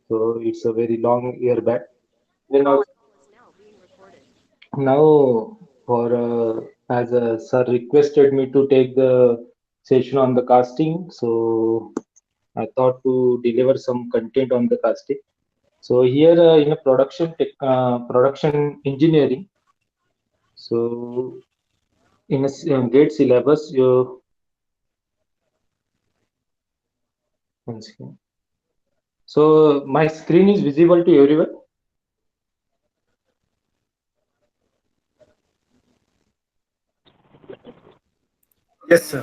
So it's a very long year back. Then also now for as sir requested me to take the session on the casting, so I thought to deliver some content on the casting. So here in a production engineering, so in a gate syllabus, you one second. So my screen is visible to everyone. Yes, sir.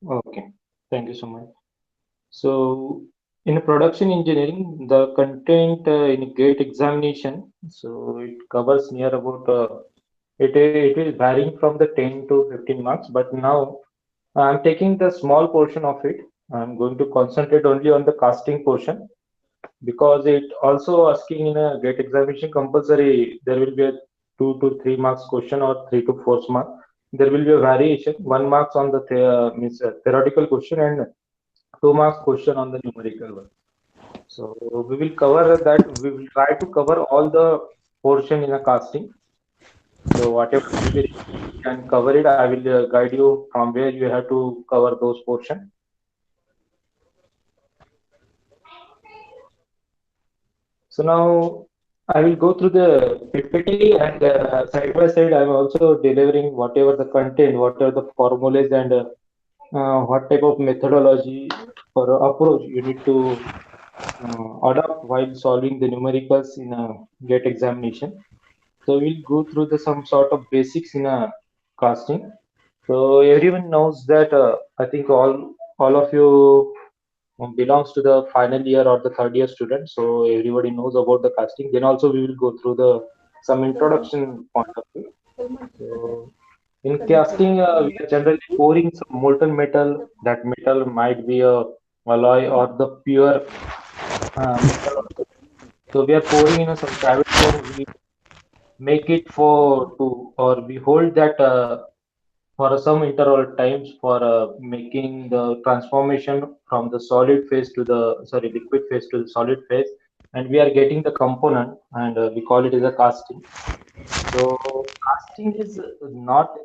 Okay, thank you so much. So in a production engineering, the content in a gate examination, so it covers near about it is varying from the 10 to 15 marks, but now I'm taking the small portion of it. I'm going to concentrate only on the casting portion because it also asking in a gate examination compulsory there will be a 2 to 3 marks question or 3 to 4 mark. There will be a variation, 1 marks on the means theoretical question and 2 marks question on the numerical one. So we will cover that. We will try to cover all the portion in a casting. So whatever will be can cover it. I will guide you from where you have to cover those portion. So now I will go through the PPT and side by side I'm also delivering whatever the content, whatever the formulas and what type of methodology or approach you need to adopt while solving the numericals in a GATE examination. So we'll go through the some sort of basics in a casting. So everyone knows that I think all of you belongs to the final year or the third year student. So everybody knows about the casting. Then also we will go through the some introduction point of view. So in casting, we are generally pouring some molten metal. That metal might be a alloy or the pure metal also. So we are pouring in some cavity and we make it for to or we hold that for some interval times for making the transformation from the solid phase to the sorry liquid phase to the solid phase, and we are getting the component and we call it as a casting. So casting is not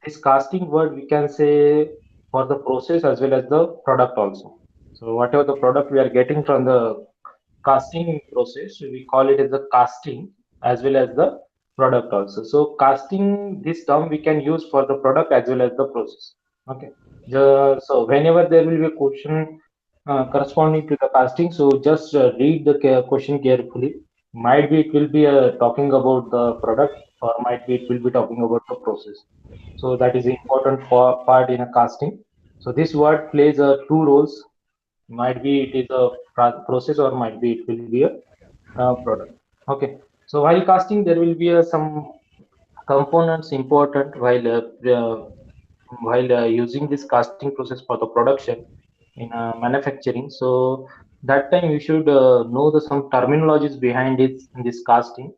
this casting word we can say for the process as well as the product also. So whatever the product we are getting from the casting process, we call it as the casting as well as the product also. So casting, this term we can use for the product as well as the process. Okay. So whenever there will be a question corresponding to the casting, so just read the question carefully. Might be it will be talking about the product or might be it will be talking about the process. So that is the important part in a casting. So this word plays two roles. Might be it is a process or might be it will be a product. Okay. So while casting, there will be some components important while using this casting process for the production in manufacturing. So that time you should know the some terminologies behind it in this casting.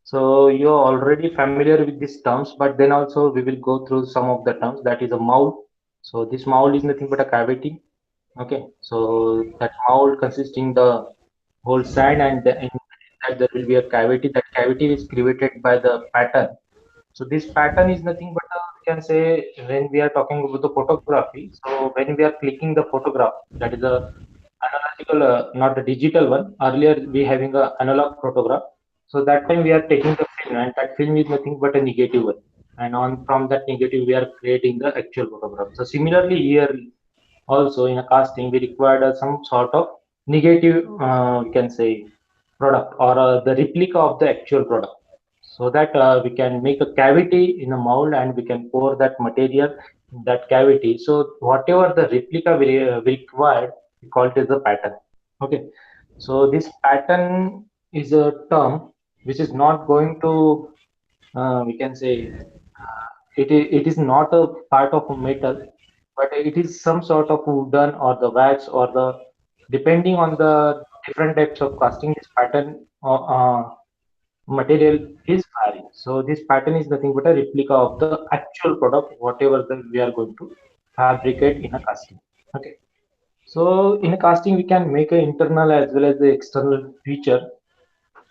So you're already familiar with these terms, but then also we will go through some of the terms. That is a mold. So this mold is nothing but a cavity. Okay, so that mold consisting the whole sand and in that there will be a cavity. That cavity is created by the pattern. So this pattern is nothing but we can say when we are talking about the photography. So when we are clicking the photograph, that is a analogical, not a digital one. Earlier we having a analog photograph. So that time we are taking the film, and that film is nothing but a negative one. And on from that negative we are creating the actual photograph. So similarly here also in a casting we required some sort of negative we can say product or the replica of the actual product, so that we can make a cavity in a mold and we can pour that material in that cavity. So whatever the replica we required, we call it as a pattern. Okay, so this pattern is a term which is not going to we can say it is not a part of a metal, but it is some sort of wooden or the wax or the depending on the different types of casting. This pattern material is varying. So this pattern is nothing but a replica of the actual product, whatever we are going to fabricate in a casting. Okay. So in a casting, we can make an internal as well as the external feature.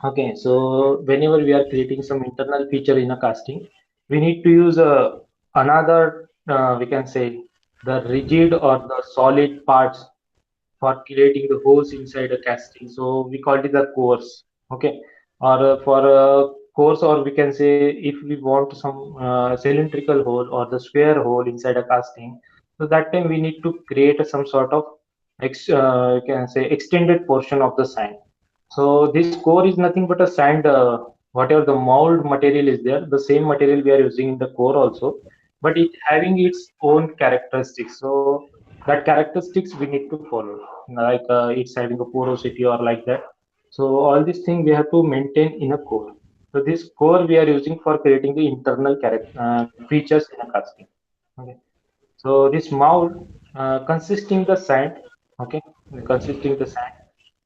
Okay, so whenever we are creating some internal feature in a casting, we need to use another, we can say, the rigid or the solid parts for creating the holes inside a casting. So we call it the course. Okay, or for a course, or we can say if we want some cylindrical hole or the square hole inside a casting, so that time we need to create some sort of you can say extended portion of the sand. So this core is nothing but a sand, whatever the mold material is there, the same material we are using in the core also, but it having its own characteristics. So that characteristics we need to follow, like it's having a porosity or like that. So all these things we have to maintain in a core. So this core we are using for creating the internal features in a casting. Okay. So this mold consisting the sand, okay, consisting the sand,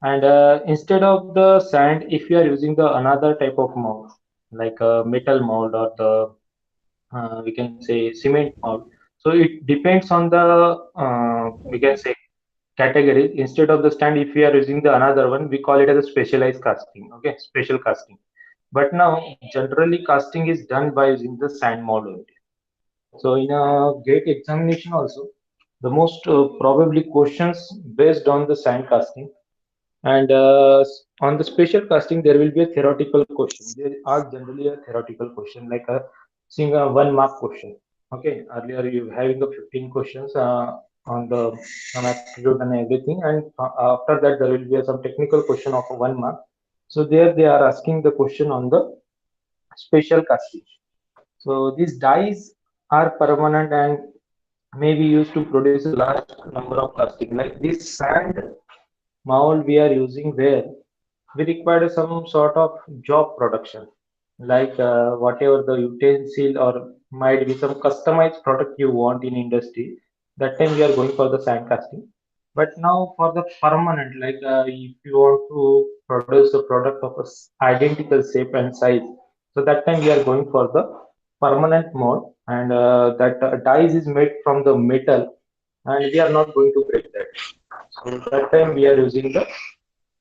and instead of the sand, if you are using the another type of mold, like a metal mold or the we can say cement mold. So it depends on the we can say category. Instead of the stand, if we are using the another one, we call it as a specialized casting. Okay, special casting. But now generally casting is done by using the sand mold only. So in a gate examination also, the most probably questions based on the sand casting, and on the special casting there will be a theoretical question. There are generally a theoretical question like a seeing a 1 mark question. Okay, earlier you having the 15 questions on the aptitude and everything, and after that there will be some technical question of 1 mark. So there they are asking the question on the special casting. So these dyes are permanent and may be used to produce a large number of casting. Like this sand mold we are using there, we require some sort of job production, like whatever the utensil or might be some customized product you want in industry. That time we are going for the sand casting. But now for the permanent, like if you want to produce a product of identical shape and size, so that time we are going for the permanent mold, and that dies is made from the metal, and we are not going to break that. So that time we are using the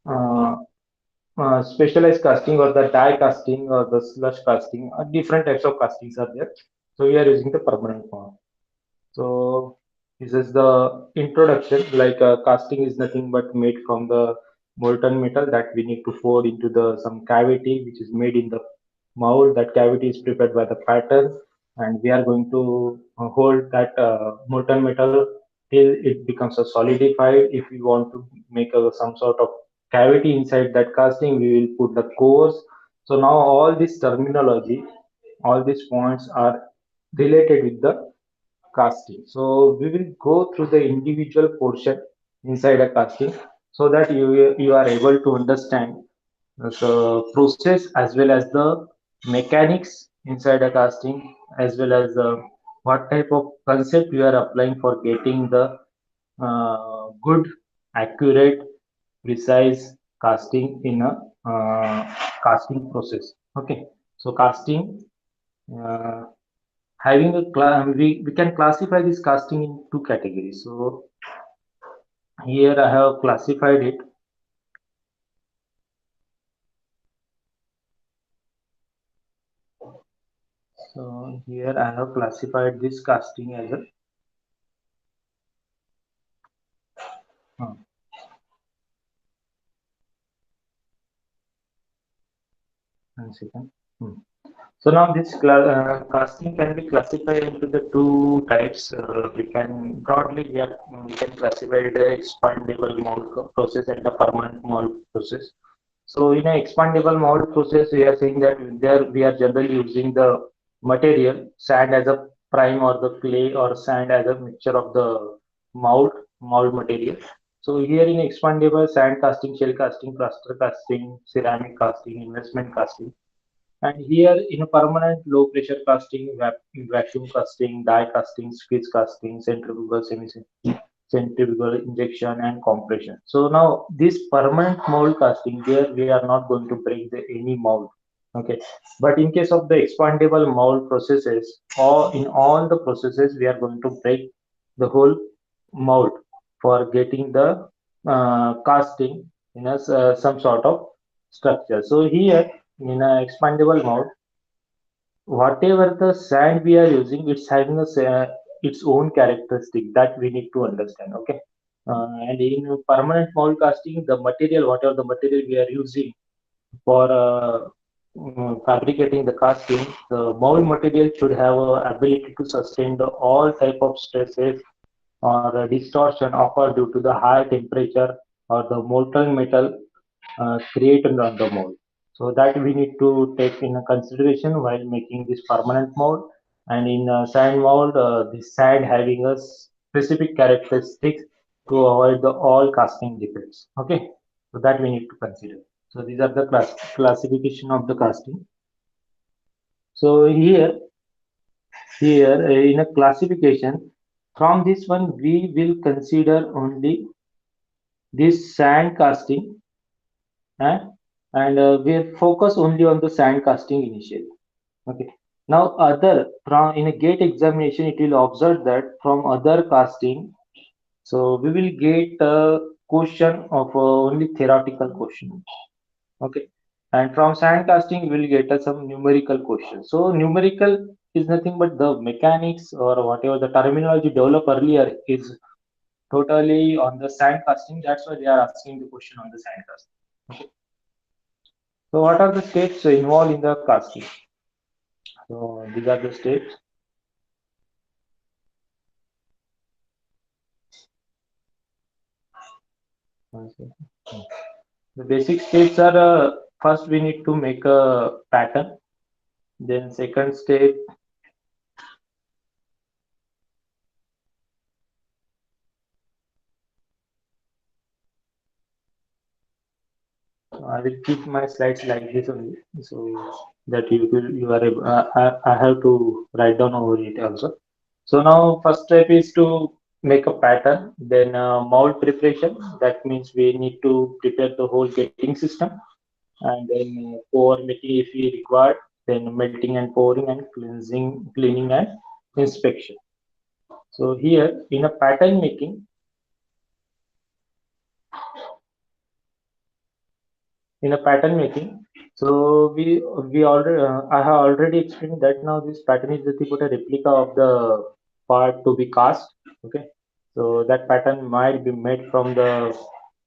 uh, specialized casting or the die casting or the slush casting. Different types of castings are there. So we are using the permanent mold. So this is the introduction. Like casting is nothing but made from the molten metal that we need to pour into the some cavity which is made in the mold. That cavity is prepared by the pattern, and we are going to hold that molten metal till it becomes a solidified. If we want to make some sort of cavity inside that casting, we will put the cores. So now all this terminology, all these points are related with the casting. So we will go through the individual portion inside a casting so that you are able to understand the process as well as the mechanics inside a casting, as well as what type of concept you are applying for getting the good, accurate, precise casting in a casting process. Okay, so casting. Uh, Having we can classify this casting in two categories. So here I have classified it. So here I have classified this casting as a 1 second. Hmm. So now this casting can be classified into the two types. We can broadly we can classify the expandable mold process and the permanent mold process. So in a expandable mold process, we are saying that there we are generally using the material sand as a prime or the clay or sand as a mixture of the mold material. So here in expandable sand casting, shell casting, plaster casting, ceramic casting, investment casting, and here in a permanent low pressure casting, vacuum casting, die casting, squeeze casting, centrifugal, centrifugal injection and compression. So now this permanent mold casting, there we are not going to break any mold. Okay. But in case of the expandable mold processes, or in all the processes, we are going to break the whole mold. for getting the casting in some sort of structure. So here in a expandable mode, whatever the sand we are using, it's having its own characteristic that we need to understand. Okay, and in permanent mold casting, the material, whatever the material we are using for fabricating the casting, the mold material should have a ability to sustain the all type of stresses or distortion occur due to the high temperature or the molten metal created on the mold. So that we need to take in consideration while making this permanent mold. And in sand mold, the sand having a specific characteristics to avoid the all casting defects. Okay, so that we need to consider. So these are the classification of the casting. So here in a classification, from this one we will consider only this sand casting, eh? And we focus only on the sand casting initially. Okay. Now other from in a gate examination, it will observe that from other casting, so we will get a question of only theoretical question. Okay. And from sand casting, we will get some numerical questions. So numerical is nothing but the mechanics or whatever the terminology developed earlier is totally on the sand casting. That's why they are asking the question on the sand casting. Okay. So what are the steps involved in the casting? So these are the steps. One second. The basic steps are first we need to make a pattern. Then second step, I will keep my slides like this only, so that you are able, I have to write down over it also. So now first step is to make a pattern. Then mold preparation. That means we need to prepare the whole getting system, and then pour making if we required. Then melting and pouring and cleaning and inspection. So here in a pattern making, in a pattern making, so we already I have already explained that now this pattern is nothing but a replica of the part to be cast. Okay, so that pattern might be made from the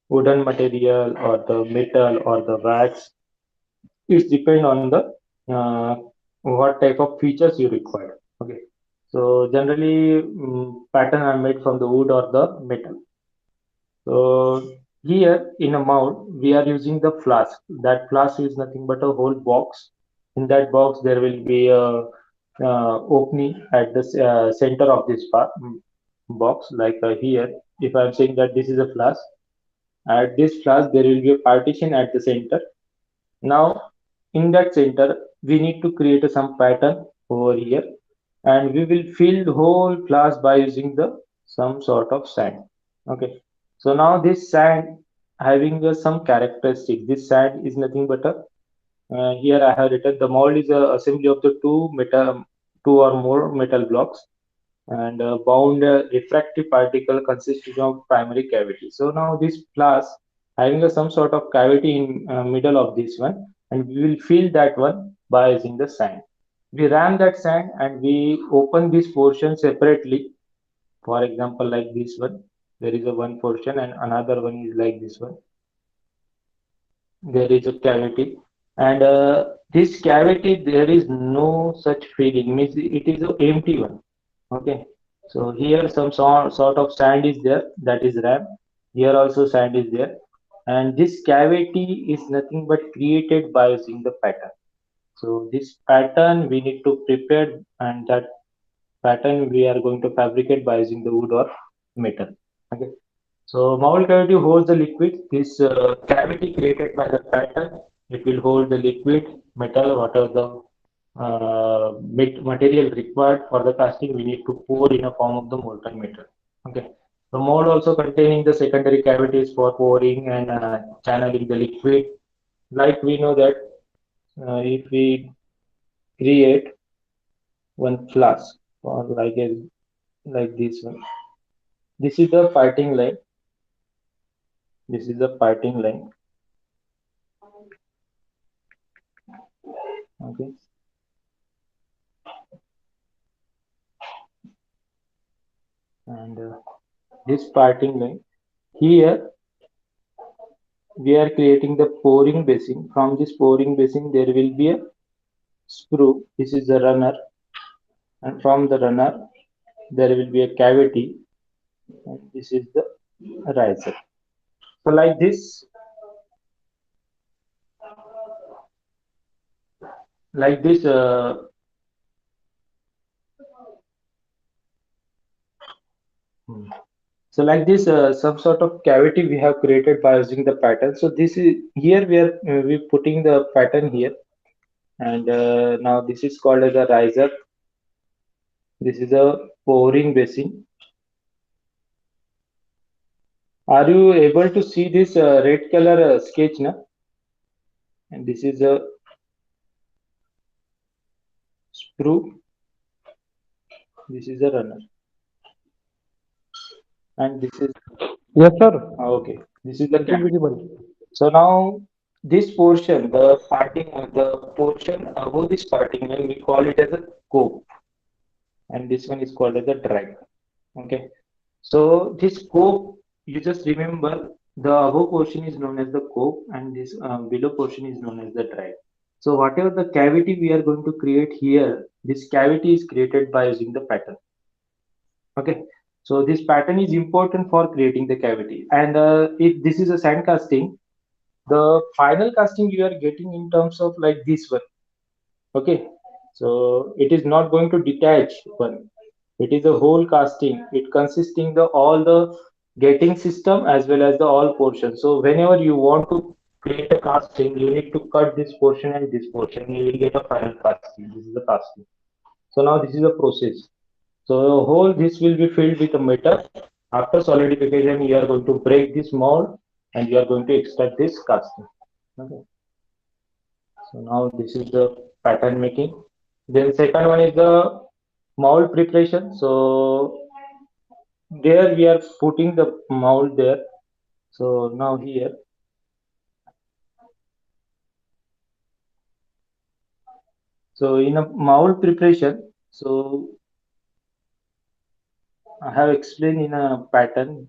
wooden material or the metal or the wax. It depends on the uh, what type of features you require. Okay, so generally pattern are made from the wood or the metal. So here in a mold, we are using the flask. That flask is nothing but a whole box. In that box, there will be a opening at the center of this box. Like here, if I'm saying that this is a flask, at this flask there will be a partition at the center. Now, in that center, we need to create some pattern over here, and we will fill the whole class by using the some sort of sand. Okay. So now this sand having some characteristic. This sand is nothing but a here I have written the mold is a assembly of the two or more metal blocks and bound refractive particle consisting of primary cavity. So now this glass having some sort of cavity in middle of this one, and we will fill that one by using the sand. We ram that sand and we open this portion separately. For example, like this one, there is a one portion and another one is like this one. There is a cavity, and this cavity there is no such feeling. Means it is an empty one. Okay, so here some sort of sand is there, that is ram. Here also sand is there, and this cavity is nothing but created by using the pattern. So this pattern we need to prepare, and that pattern we are going to fabricate by using the wood or metal. Okay. So mold cavity holds the liquid. This cavity created by the pattern, it will hold the liquid, metal, whatever the material required for the casting. We need to pour in a form of the molten metal. Okay. The mold also containing the secondary cavities for pouring and channeling the liquid. Like we know that if we create one flask or like this one, this is the parting line. This is the parting line. Okay, and this parting line here we are creating the pouring basin. From this pouring basin, there will be a screw. This is the runner, and from the runner, there will be a cavity, and this is the riser. So, like this, hmm. So like this, some sort of cavity we have created by using the pattern. So this is here we are we putting the pattern here, and now this is called as a riser. This is a pouring basin. Are you able to see this red color sketch now? And this is a screw. This is a runner, and this is Yes, sir. okay. This is the It is cavity. visible. So now this portion, the parting, the portion above this parting, line, we call it as a scope, and this one is called as a drag. Okay. So this scope, you just remember the above portion is known as the cope and this below portion is known as the drag. So whatever the cavity we are going to create here, this cavity is created by using the pattern. Okay. So this pattern is important for creating the cavity. And if this is a sand casting, the final casting you are getting in terms of like this one. Okay. So it is not going to detach one. It is a whole casting. It consisting the all the getting system as well as the all portion. So whenever you want to create a casting, you need to cut this portion and this portion. You will get a final casting. This is the casting. So now this is the process. So the whole this will be filled with a metal. After solidification, you are going to break this mold and you are going to extract this casting. Okay. So now this is the pattern making. Then second one is the mold preparation. So there we are putting the mold there. So now here, so in a mold preparation, so I have explained in a pattern.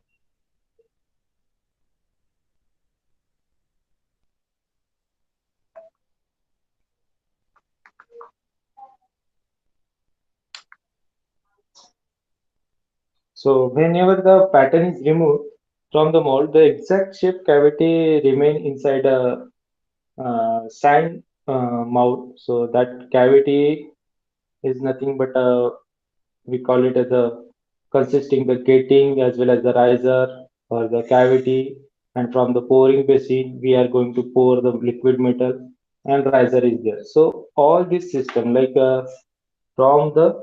So whenever the pattern is removed from the mold, the exact shape cavity remain inside a sand mold. So that cavity is nothing but a, we call it as a consisting the gating as well as the riser or the cavity, and from the pouring basin we are going to pour the liquid metal and riser is there. So all this system like from the,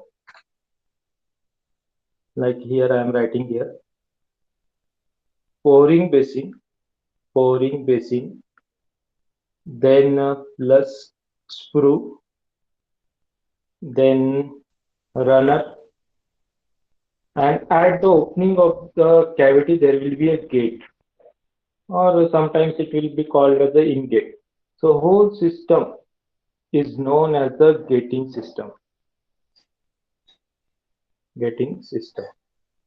like here I am writing here pouring basin, pouring basin, then plus sprue, then runner, and at the opening of the cavity there will be a gate, or sometimes it will be called as the in-gate. So whole system is known as the gating system. Gating system.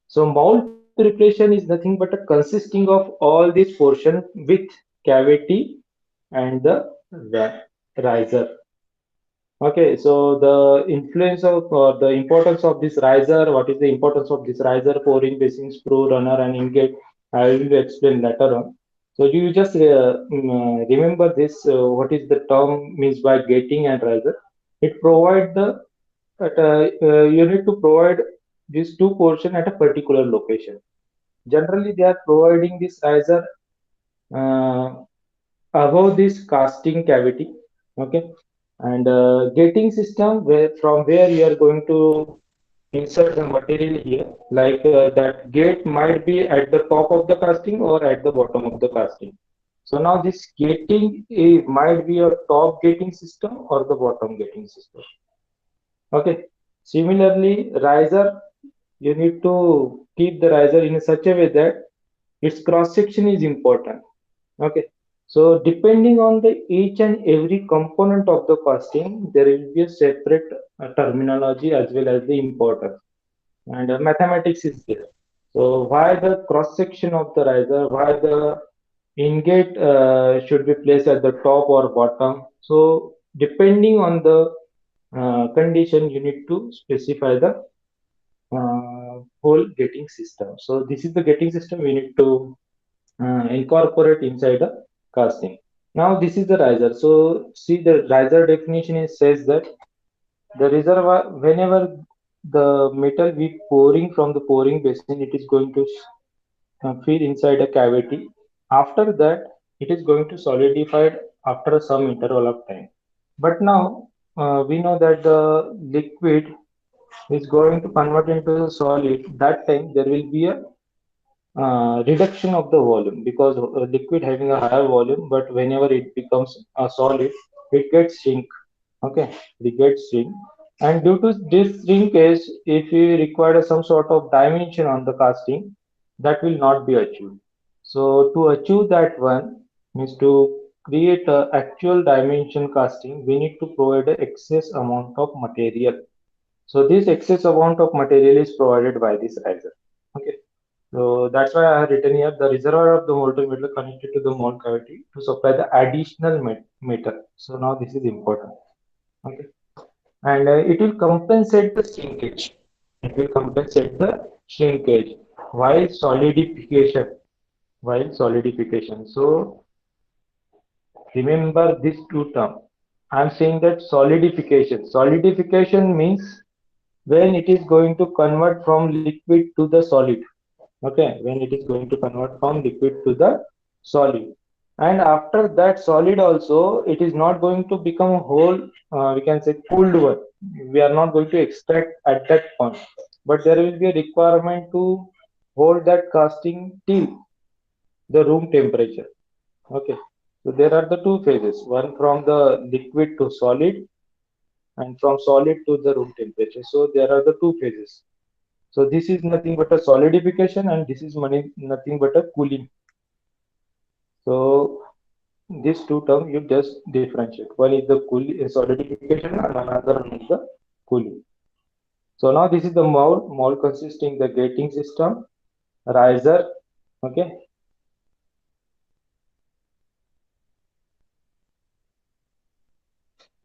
So mold preparation is nothing but a consisting of all these portion with cavity and the riser. Okay, so the influence of or the importance of this riser, what is the importance of this riser, pouring, basin, screw, runner, and ingate? I will explain later on. So you just remember this, what is the term means by gating and riser? It provide the, you need to provide these two portion at a particular location. Generally, they are providing this riser uh, above this casting cavity. Okay, and gating system where from where you are going to insert the material here, like that gate might be at the top of the casting or at the bottom of the casting. So now this gating might be a top gating system or the bottom gating system. Okay. Similarly, riser, you need to keep the riser in such a way that its cross section is important. Okay. So depending on the each and every component of the casting, there will be a separate terminology as well as the importance. And mathematics is there. So why the cross section of the riser? Why the ingate should be placed at the top or bottom? So depending on the condition, you need to specify the whole gating system. So this is the gating system we need to incorporate inside the casting. Now this is the riser. So see the riser definition is says that the reservoir whenever the metal we pouring from the pouring basin, it is going to fill inside a cavity. After that, it is going to solidify after some interval of time. But now we know that the liquid is going to convert into the solid. That time there will be a reduction of the volume because liquid having a higher volume, but whenever it becomes a solid, it gets shrink. Okay, it gets shrink. And due to this shrinkage, if you require some sort of dimension on the casting, that will not be achieved. So to achieve that one means to create a actual dimension casting, we need to provide an excess amount of material. So this excess amount of material is provided by this riser. Okay. So that's why I have written here the reservoir of the molten metal connected to the mold cavity to supply the additional metal. So now this is important. Okay. And it will compensate the shrinkage. It will compensate the shrinkage while solidification. While solidification. So remember these two terms. I'm saying that solidification. Solidification means when it is going to convert from liquid to the solid. Okay, when it is going to convert from liquid to the solid, and after that solid also it is not going to become a whole, we can say cooled one. We are not going to extract at that point, but there will be a requirement to hold that casting till the room temperature. Okay, so there are the two phases, one from the liquid to solid and from solid to the room temperature. So there are the two phases. So this is nothing but a solidification and this is nothing but a cooling. So these two terms you just differentiate. One is the solidification and another one is the cooling. So now this is the mold consisting the gating system, riser. Okay.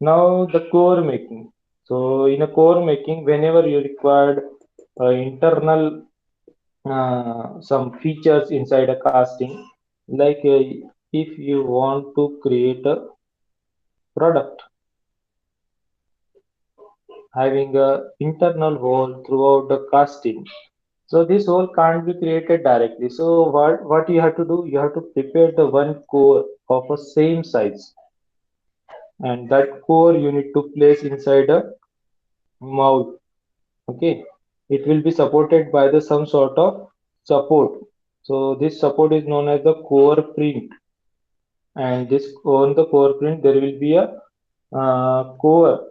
Now the core making. So in a core making, whenever you required internal some features inside a casting, like if you want to create a product having a internal hole throughout the casting, so this hole can't be created directly. So what you have to do, you have to prepare the one core of a same size, and that core you need to place inside a mold. Okay, it will be supported by the some sort of support. So this support is known as the core print, and this on the core print there will be a core,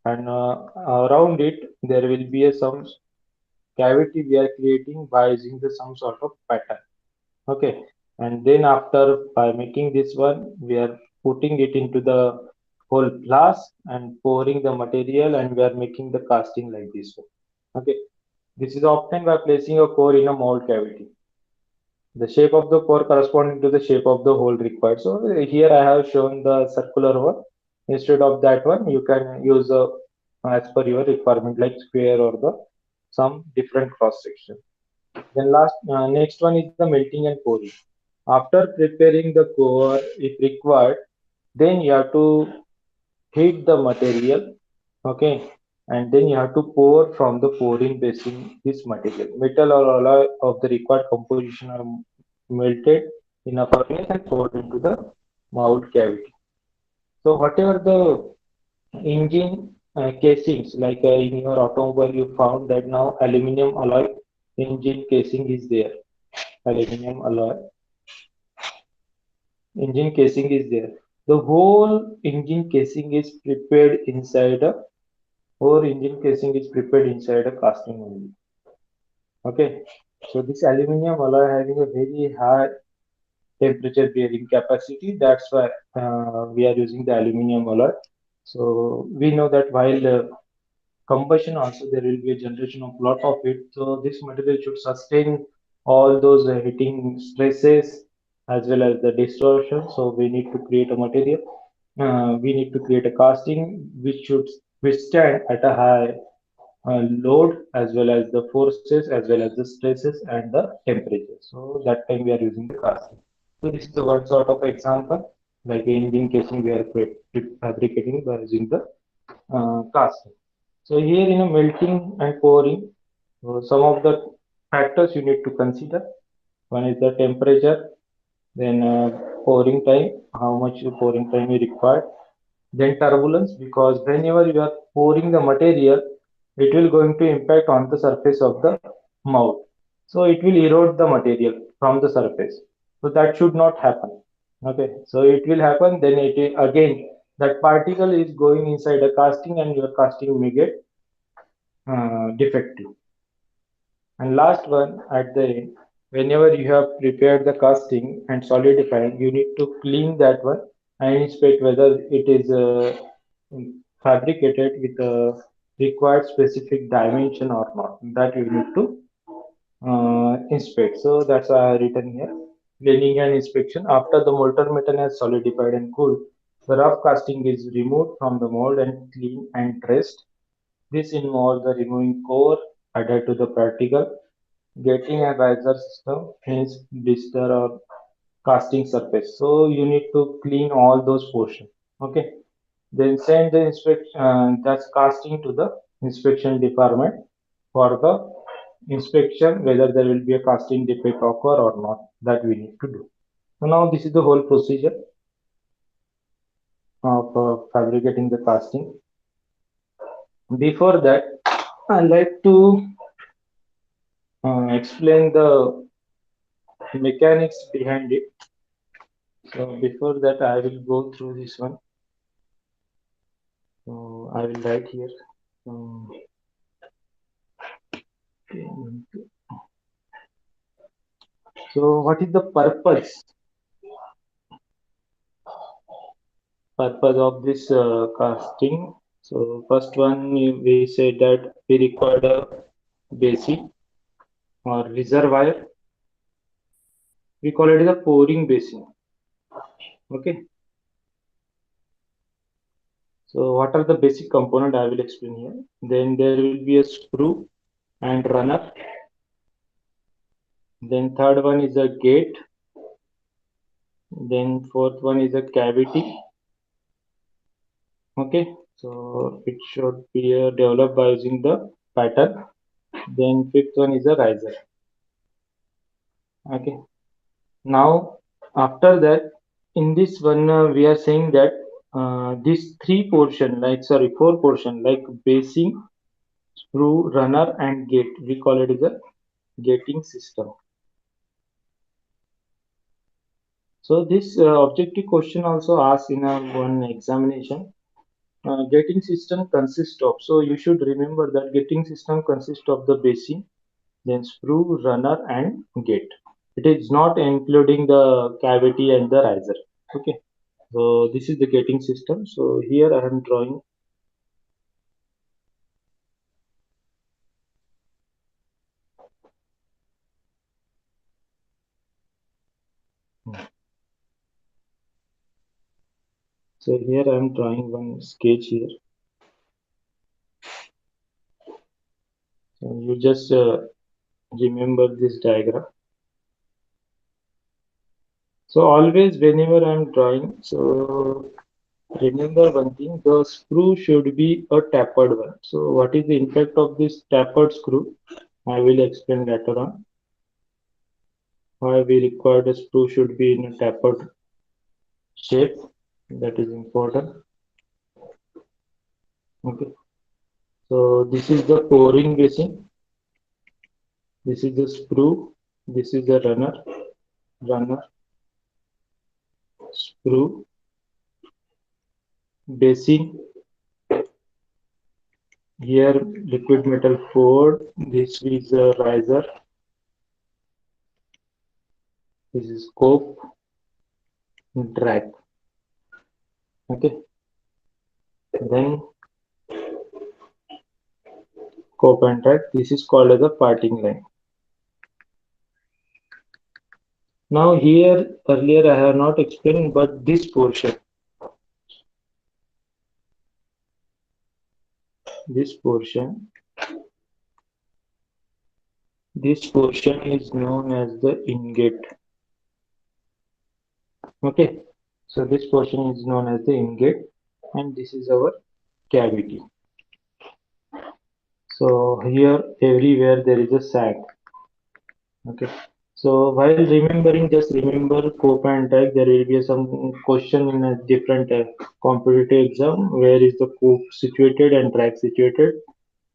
and around it there will be a some cavity we are creating by using the some sort of pattern. Okay, and then after by making this one we are putting it into the whole glass and pouring the material, and we are making the casting like this one. Okay, this is obtained by placing a core in a mold cavity, the shape of the core corresponding to the shape of the hole required. So here I have shown the circular one. Instead of that one, you can use as per your requirement, like square or the some different cross section. Then next one is the melting and pouring. After preparing the core, if required, then you have to heat the material. Okay, and then you have to pour from the pouring basin this material. Metal or alloy of the required composition are melted in a furnace and poured into the mold cavity. So whatever the engine casings, like in your automobile, you found that now aluminum alloy engine casing is there. Aluminum alloy engine casing is there. The whole engine casing is prepared inside a whole engine casing is prepared inside a casting only. Okay. So this aluminum alloy having a very high temperature bearing capacity. That's why we are using the aluminum alloy. So we know that while combustion also there will be a generation of lot of heat. So this material should sustain all those heating stresses as well as the distortion. So we need to create a material. We need to create a casting which should withstand at a high load as well as the forces as well as the stresses and the temperature. So that time we are using the casting. So this is the one sort of example, like engine casing we are fabricating by using the casting. So here in a melting and pouring, some of the factors you need to consider. One is the temperature, then pouring time, how much pouring time you require, then turbulence, because whenever you are pouring the material, it will going to impact on the surface of the mouth. So it will erode the material from the surface. So that should not happen. Okay, so it will happen, then it will, again that particle is going inside a casting and your casting may get defective. And last one at the end, whenever you have prepared the casting and solidified, you need to clean that one and inspect whether it is fabricated with a required specific dimension or not. That you need to inspect. So that's why I have written here. Cleaning and inspection. After the molten metal has solidified and cooled, the rough casting is removed from the mold and cleaned and dressed. This involves the removing core added to the particle, getting a riser system, hence blister or casting surface. So you need to clean all those portions. Okay. Then send the inspection that's casting to the inspection department for the inspection whether there will be a casting defect occur or not. That we need to do. So now this is the whole procedure of fabricating the casting. Before that, I like to explain the mechanics behind it. So before that, I will go through this one. So I will write here. Um, so what is the purpose of this casting? So first one we said that we required a basin or reservoir. We call it the pouring basin. Okay. So what are the basic component I will explain here. Then there will be a screw and runner. Then third one is a gate. Then fourth one is a cavity. Okay, so it should be developed by using the pattern. Then fifth one is a riser. Okay, now after that, in this one we are saying that these three portion, like sorry, four portion, like basing, screw, runner, and gate. We call it as a gating system. So this objective question also asked in a one examination. Gating system consists of. So you should remember that gating system consists of the basing, then screw, runner, and gate. It is not including the cavity and the riser. Okay. So this is the gating system. So here I am drawing. So here I am drawing one sketch here. So you just remember this diagram. So always whenever I am drawing, so remember one thing, the screw should be a tapered one. So what is the impact of this tapered screw? I will explain later on why we require the screw should be in a tapered shape. That is important. Okay. So this is the pouring basin. This is the screw. This is the runner, screw, basin. Here liquid metal forward. This is a riser. This is scope, drag. Okay. Then scope and drag. This is called as a parting line. Now here earlier I have not explained, but this portion, this portion is known as the ingot. Okay, so this portion is known as the ingot, and this is our cavity. So here everywhere there is a sag. Okay, so while remembering, just remember cope and drag. There will be some question in a different competitive exam. Where is the cope situated and drag situated?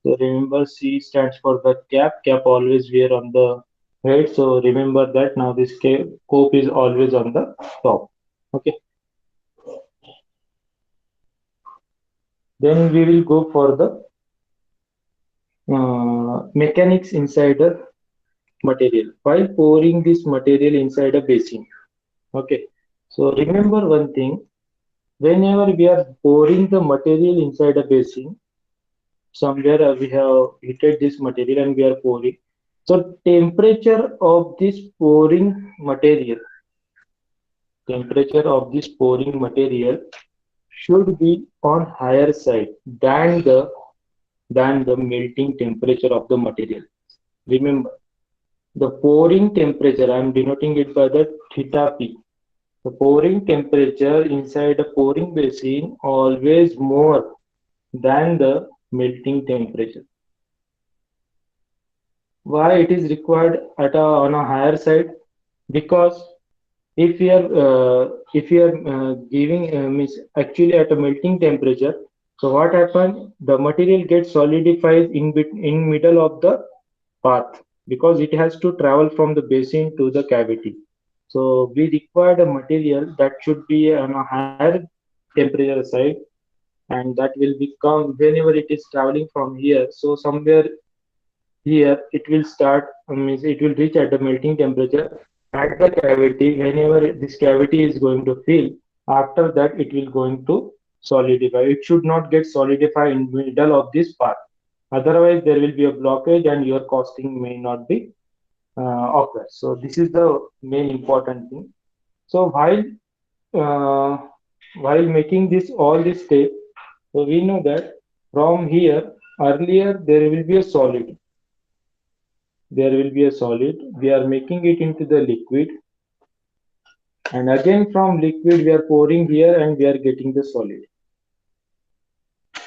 So remember, C stands for the cap. Cap always wear on the head. So remember that. Now this cope is always on the top. Okay. Then we will go for the mechanics inside the material. While pouring this material inside a basin. Okay. So remember one thing. Whenever we are pouring the material inside a basin, somewhere we have heated this material and we are pouring. So temperature of this pouring material should be on higher side than the melting temperature of the material. Remember, the pouring temperature, I am denoting it by the theta P. The pouring temperature inside a pouring basin always more than the melting temperature. Why it is required on a higher side? Because if you are giving means actually at a melting temperature, so what happens? The material gets solidified in middle of the path because it has to travel from the basin to the cavity. So we require a material that should be on a higher temperature side, and that will become whenever it is traveling from here. So somewhere here it will start, means it will reach at the melting temperature at the cavity. Whenever this cavity is going to fill, after that it will going to solidify. It should not get solidified in middle of this path. Otherwise, there will be a blockage and your costing may not be occur. So this is the main important thing. So uh, while making this all this step, so we know that from here earlier there will be a solid. There will be a solid. We are making it into the liquid, and again from liquid we are pouring here and we are getting the solid.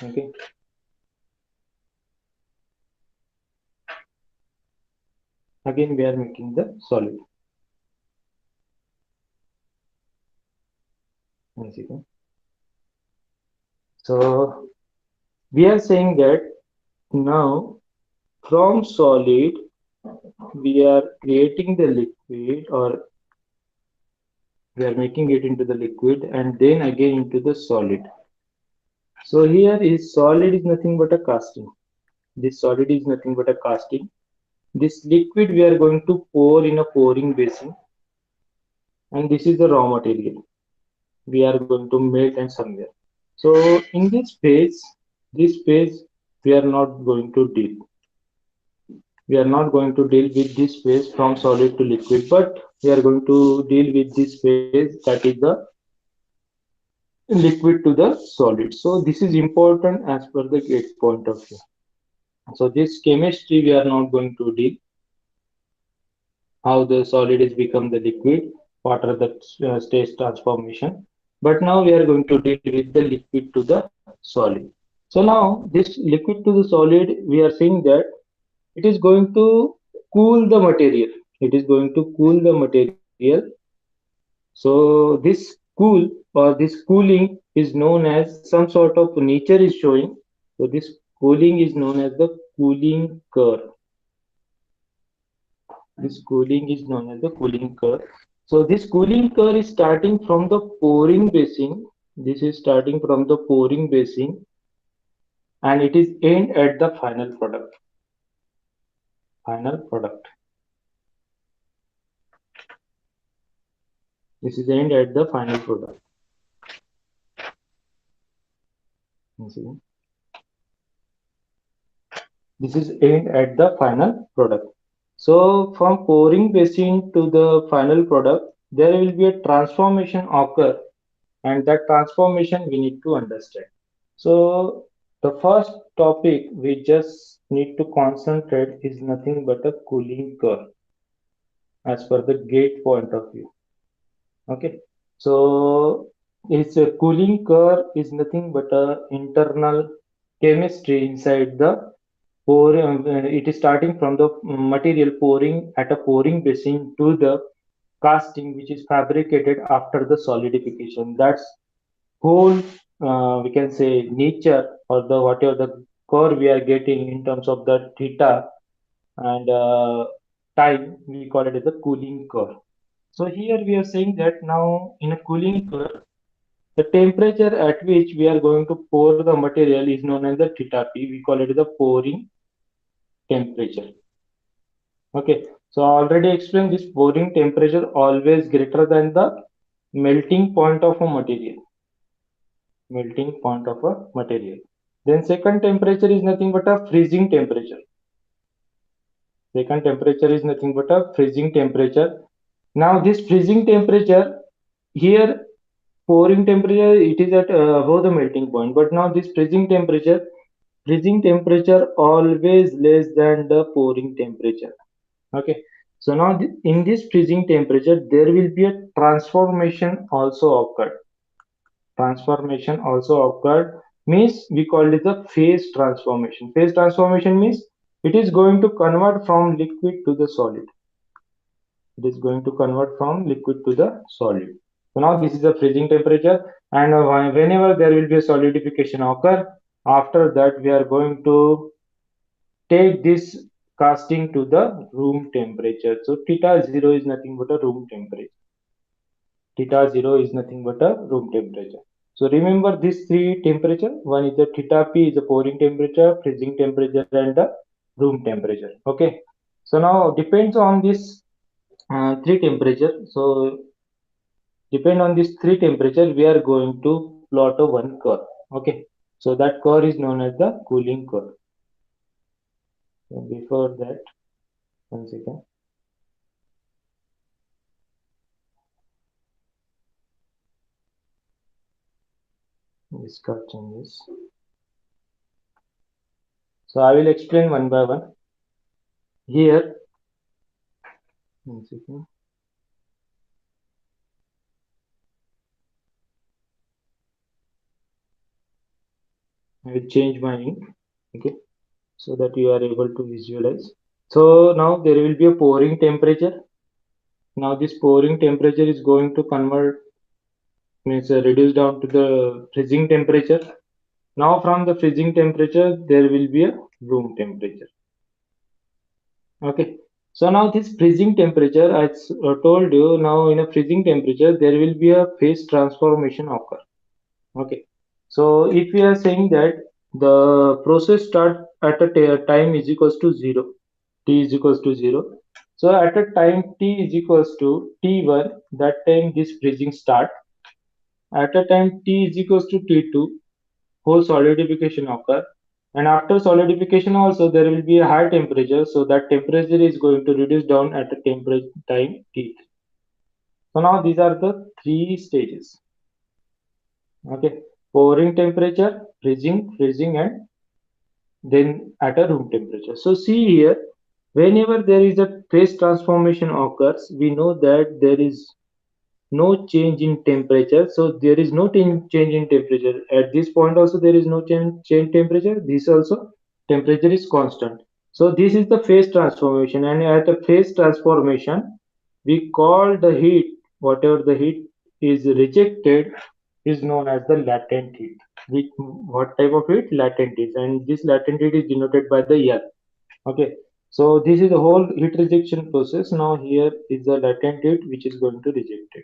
Okay. Again we are making the solid. One second. So we are saying that now from solid we are creating the liquid, or we are making it into the liquid and then again into the solid. So here is solid is nothing but a casting. This solid is nothing but a casting. This liquid we are going to pour in a pouring basin, and this is the raw material we are going to melt and somewhere. So in this phase we are not going to deal. We are not going to deal with this phase from solid to liquid, but we are going to deal with this phase, that is the liquid to the solid. So this is important as per the gate point of view. So this chemistry we are not going to deal, how the solid is become the liquid, what are the stage transformation. But now we are going to deal with the liquid to the solid. So now this liquid to the solid, we are saying that it is going to cool the material. It is going to cool the material. So this cool or this cooling is known as some sort of nature is showing. So this cooling is known as the cooling curve. This cooling is known as the cooling curve. So this cooling curve is starting from the pouring basin. This is starting from the pouring basin, and it is end at the final product. Final product. This is aimed at the final product. You see, this is aimed at the final product. So from pouring basin to the final product, there will be a transformation occur, and that transformation we need to understand. So the first topic we just need to concentrate is nothing but a cooling curve as per the gate point of view. Okay, so its a cooling curve is nothing but a internal chemistry inside the pour. It is starting from the material pouring at a pouring basin to the casting, which is fabricated after the solidification. That's whole we can say nature or the whatever the curve we are getting in terms of the theta and time. We call it as the cooling curve. So here we are saying that now in a cooling curve, the temperature at which we are going to pour the material is known as the theta P. We call it the pouring temperature. Okay. So I already explained this pouring temperature always greater than the melting point of a material. Melting point of a material. Then second temperature is nothing but a freezing temperature. Second temperature is nothing but a freezing temperature. Now this freezing temperature here pouring temperature it is at above the melting point, but now this freezing temperature always less than the pouring temperature. Okay, so now in this freezing temperature there will be a transformation also occurred. Transformation also occurred means we call it the phase transformation. Phase transformation means it is going to convert from liquid to the solid. It is going to convert from liquid to the solid. So now this is the freezing temperature, and whenever there will be a solidification occur, after that we are going to take this casting to the room temperature. So theta 0 is nothing but a room temperature. Theta 0 is nothing but a room temperature. So remember these three temperature. One is the theta P is the pouring temperature, freezing temperature, and the room temperature. Okay. So now depends on this three temperature. So depend on this three temperature, we are going to plot a one curve. Okay. So that curve is known as the cooling curve. So before that, one second, this curve changes. So I will explain one by one. Here, one second, I will change my ink. Okay. So that you are able to visualize. So now there will be a pouring temperature. Now this pouring temperature is going to convert means reduce down to the freezing temperature. Now from the freezing temperature there will be a room temperature. Okay. So now this freezing temperature, I told you now in a freezing temperature there will be a phase transformation occur. Okay. So if we are saying that the process start at a time is equals to 0, t is equals to 0. So at a time t is equals to t1, that time this freezing start. At a time t is equals to t2, whole solidification occur, and after solidification also there will be a high temperature, so that temperature is going to reduce down at a temperature time t. So now these are the three stages. Okay, pouring temperature, freezing, and then at a room temperature. So see here, whenever there is a phase transformation occurs, we know that there is no change in temperature. So there is no change in temperature. At this point also there is no change temperature. This also temperature is constant. So this is the phase transformation, and at a phase transformation, we call the heat, whatever the heat is rejected is known as the latent heat. Which, what type of heat? Latent heat. And this latent heat is denoted by the L. Okay. So this is the whole heat rejection process. Now here is the latent heat which is going to reject it.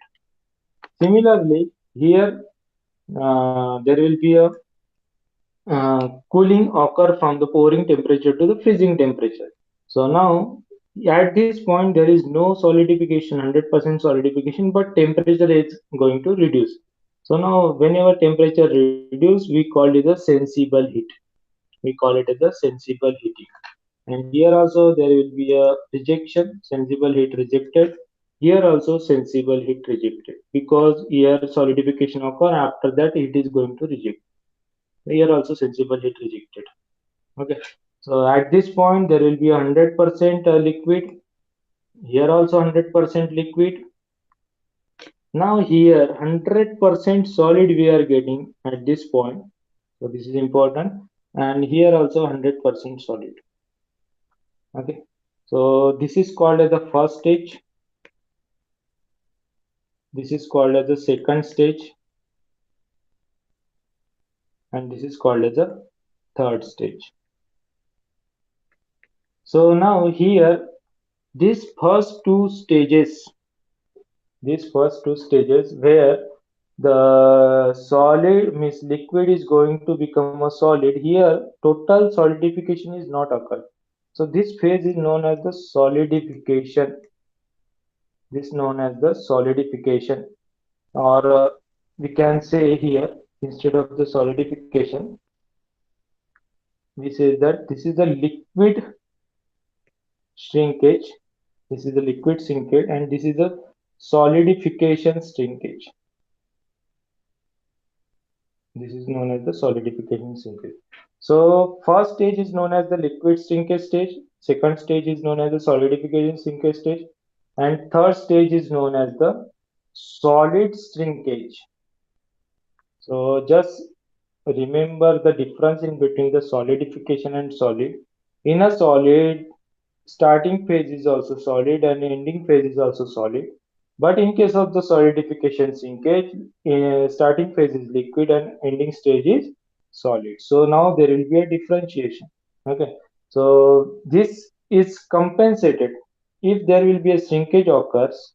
Similarly, here there will be a cooling occur from the pouring temperature to the freezing temperature. So now At this point, there is no solidification, 100% solidification, but temperature is going to reduce. So now, whenever temperature reduce, we call it a sensible heat. We call it as a sensible heating. And here also there will be a rejection, sensible heat rejected. Here also sensible heat rejected because here solidification occur. After that, it is going to reject. Here also sensible heat rejected. Okay. So at this point, there will be 100% liquid. Here also 100% liquid. Now here 100% solid we are getting at this point. So this is important. And here also 100% solid. Okay. So this is called as the first stage. This is called as the second stage. And this is called as the third stage. So now here, these first two stages, where the solid means liquid is going to become a solid, here total solidification is not occur. So this phase is known as the solidification. This known as the solidification, or we can say here, instead of the solidification, we say that this is the liquid shrinkage. This is the liquid shrinkage, and this is the solidification shrinkage. This is known as the solidification shrinkage. So first stage is known as the liquid shrinkage stage. Second stage is known as the solidification shrinkage stage, and third stage is known as the solid shrinkage. So just remember the difference in between the solidification and solid. In a solid, starting phase is also solid and ending phase is also solid. But in case of the solidification shrinkage, starting phase is liquid and ending stage is solid. So now there will be a differentiation. Okay. So this is compensated if there will be a shrinkage occurs.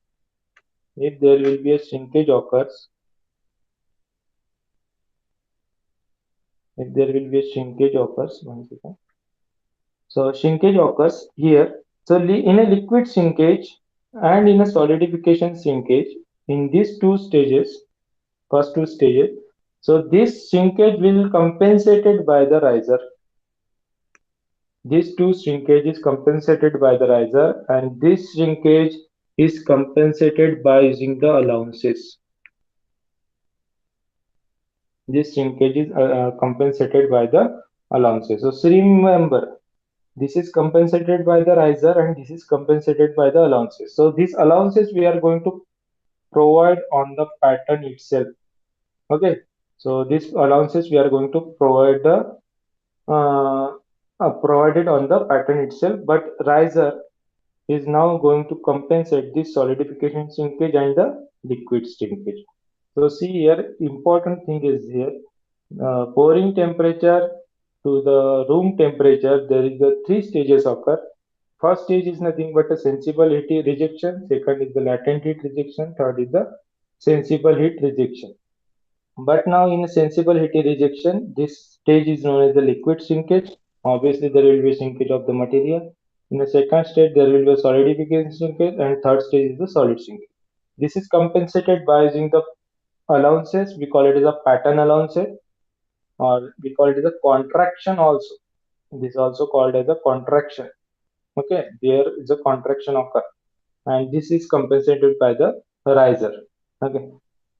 If there will be a shrinkage occurs, if there will be a shrinkage occurs, one second. So shrinkage occurs here. So in a liquid shrinkage and in a solidification shrinkage, in these two stages, first two stages, so this shrinkage will compensated by the riser. These two shrinkage is compensated by the riser, and this shrinkage is compensated by using the allowances. This shrinkage is compensated by the allowances. So remember, this is compensated by the riser and this is compensated by the allowances. So these allowances we are going to provide on the pattern itself. Okay. So these allowances we are going to provide the provided on the pattern itself, but riser is now going to compensate this solidification shrinkage and the liquid shrinkage. So see here, important thing is here, pouring temperature to the room temperature, there is the three stages occur. First stage is nothing but a sensible heat rejection. Second is the latent heat rejection. Third is the sensible heat rejection. But now in a sensible heat rejection, this stage is known as the liquid shrinkage. Obviously, there will be shrinkage of the material. In the second stage, there will be a solidification shrinkage, and third stage is the solid shrinkage. This is compensated by using the allowances. We call it as a pattern allowances, or we call it as a contraction also. This is also called as a contraction. Okay, there is a contraction occur, and this is compensated by the riser. Okay,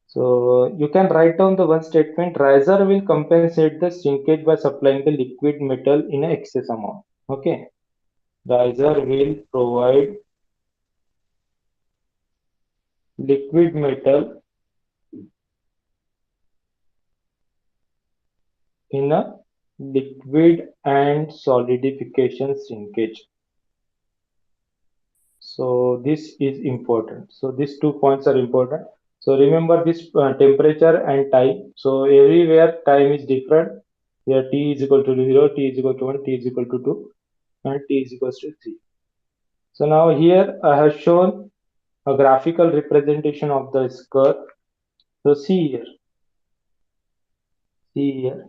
so you can write down the one statement: riser will compensate the shrinkage by supplying the liquid metal in an excess amount. Okay, riser will provide liquid metal in a liquid and solidification shrinkage. So this is important. So these 2 points are important. So remember this temperature and time. So everywhere time is different. Here T is equal to 0, T is equal to 1, T is equal to 2, and T is equal to 3. So now here I have shown a graphical representation of the curve. So see here.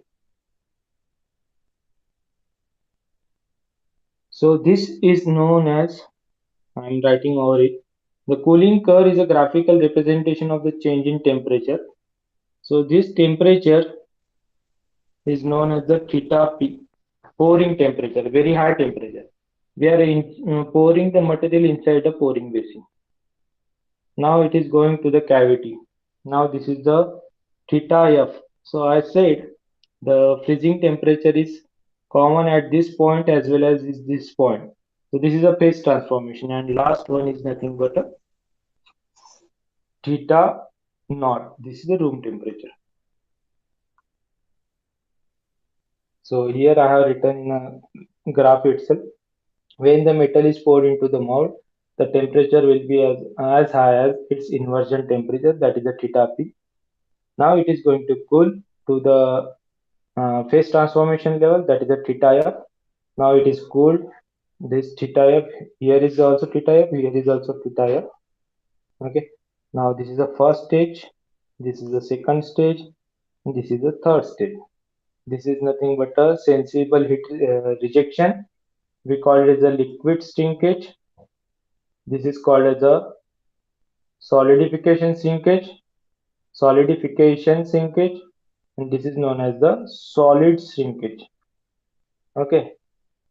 So this is known as I'm writing over it. The cooling curve is a graphical representation of the change in temperature. So this temperature is known as the theta P, pouring temperature, very high temperature. We are pouring the material inside the pouring basin. Now it is going to the cavity. Now this is the theta F. So I said the freezing temperature is common at this point as well as is this point. So this is a phase transformation, and last one is nothing but a theta naught. This is the room temperature. So here I have written in a graph itself. When the metal is poured into the mold, the temperature will be as high as its inversion temperature, that is the theta P. Now it is going to cool to the phase transformation level, that is the theta F. Now it is cooled. This theta F, here is also theta F, here is also theta F. Okay. Now this is the first stage, this is the second stage, and this is the third stage. This is nothing but a sensible heat rejection. We call it as a liquid shrinkage. This is called as a solidification shrinkage, and this is known as the solid shrinkage. Okay.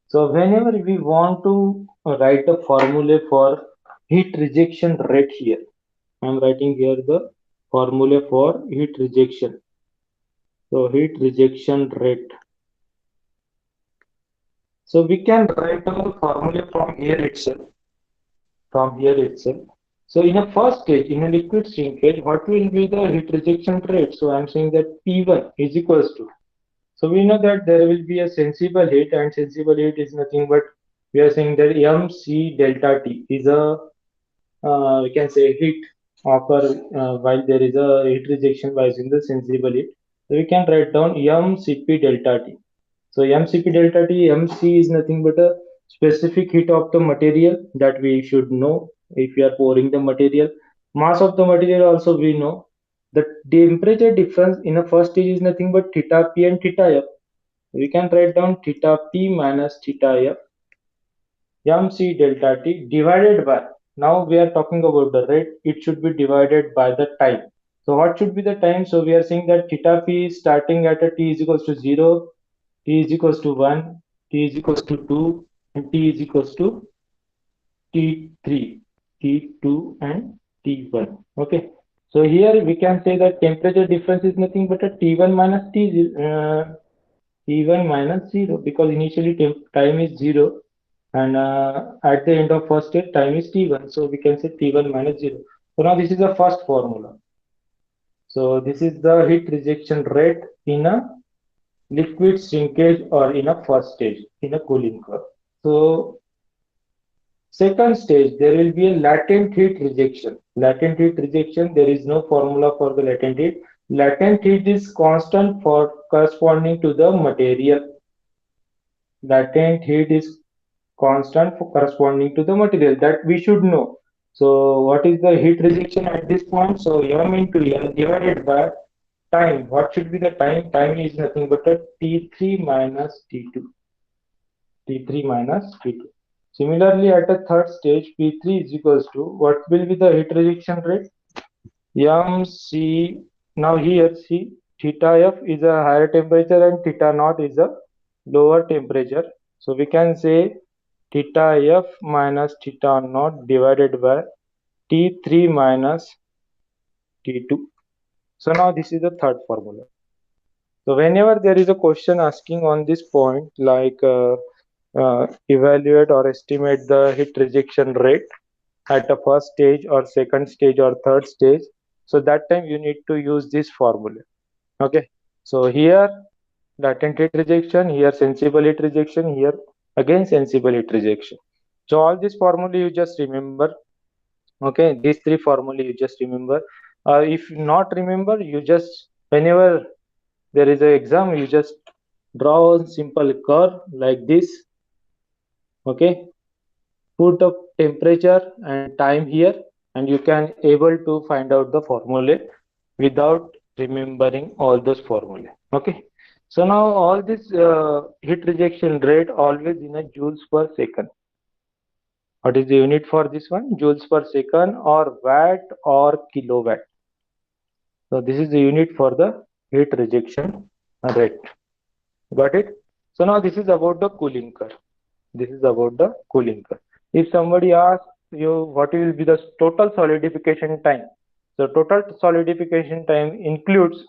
So whenever we want to write a formula for heat rejection rate here, I am writing here the formula for heat rejection. So heat rejection rate. So we can write down the formula from here itself. From here itself. So in a first stage, in a liquid shrinkage, what will be the heat rejection rate? So I'm saying that P1 is equals to. So we know that there will be a sensible heat, and sensible heat is nothing but we are saying that MC delta T is a we can say heat occur while there is a heat rejection by using the sensible heat. So we can write down mCp delta T. So mCp delta T, MC is nothing but a specific heat of the material that we should know if we are pouring the material. Mass of the material also we know. The temperature difference in a first stage is nothing but theta P and theta F. We can write down theta P minus theta F mc delta t divided by, now we are talking about the rate, it should be divided by the time. So what should be the time? So we are saying that theta p is starting at a t is equals to 0, t is equals to 1, t is equals to 2, and t is equals to t3, t2, and t1. Okay. So here we can say that temperature difference is nothing but a t1 minus t1 minus 0, because initially time is 0, and at the end of first state time is t1, so we can say t1 minus 0. So now this is the first formula. So this is the heat rejection rate in a liquid shrinkage or in a first stage in a cooling curve. So second stage, there will be a latent heat rejection. Latent heat rejection, there is no formula for the latent heat. Latent heat is constant for corresponding to the material. Latent heat is constant for corresponding to the material, that we should know. So what is the heat rejection at this point? So m into n divided by time. What should be the time? Time is nothing but a t3 minus t2. T3 minus T2. Similarly, at a third stage, P3 is equals to, what will be the heat rejection rate? MC. Now here, see, theta F is a higher temperature and theta naught is a lower temperature. So we can say theta F minus theta naught divided by T3 minus T2. So now this is the third formula. So whenever there is a question asking on this point, like evaluate or estimate the heat rejection rate at a first stage or second stage or third stage, so that time you need to use this formula. Okay. So here latent heat rejection, here sensible heat rejection, here again sensible heat rejection. So all this formula you just remember. Okay, these three formula you just remember. If not remember, you just, whenever there is an exam, you just draw a simple curve like this. Okay, put the temperature and time here, and you can able to find out the formula without remembering all those formula. Okay. So now all this heat rejection rate always in a joules per second. What is the unit for this one? Joules per second or watt or kilowatt. So this is the unit for the heat rejection rate. Got it? So now this is about the cooling curve. This is about the cooling curve. If somebody asks you what will be the total solidification time, so total solidification time includes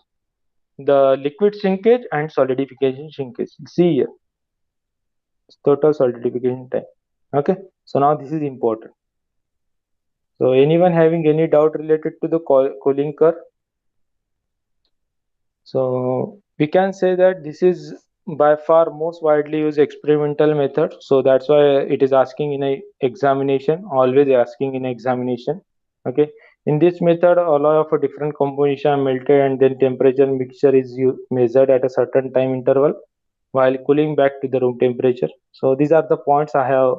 the liquid shrinkage and solidification shrinkage. See here, total solidification time. Okay, so now this is important. So anyone having any doubt related to the cooling curve? So we can say that this is by far most widely used experimental method. So that's why it is asking in a examination, always asking in examination. Okay. In this method, a lot of a different composition are melted and then temperature mixture is measured at a certain time interval while cooling back to the room temperature. So these are the points I have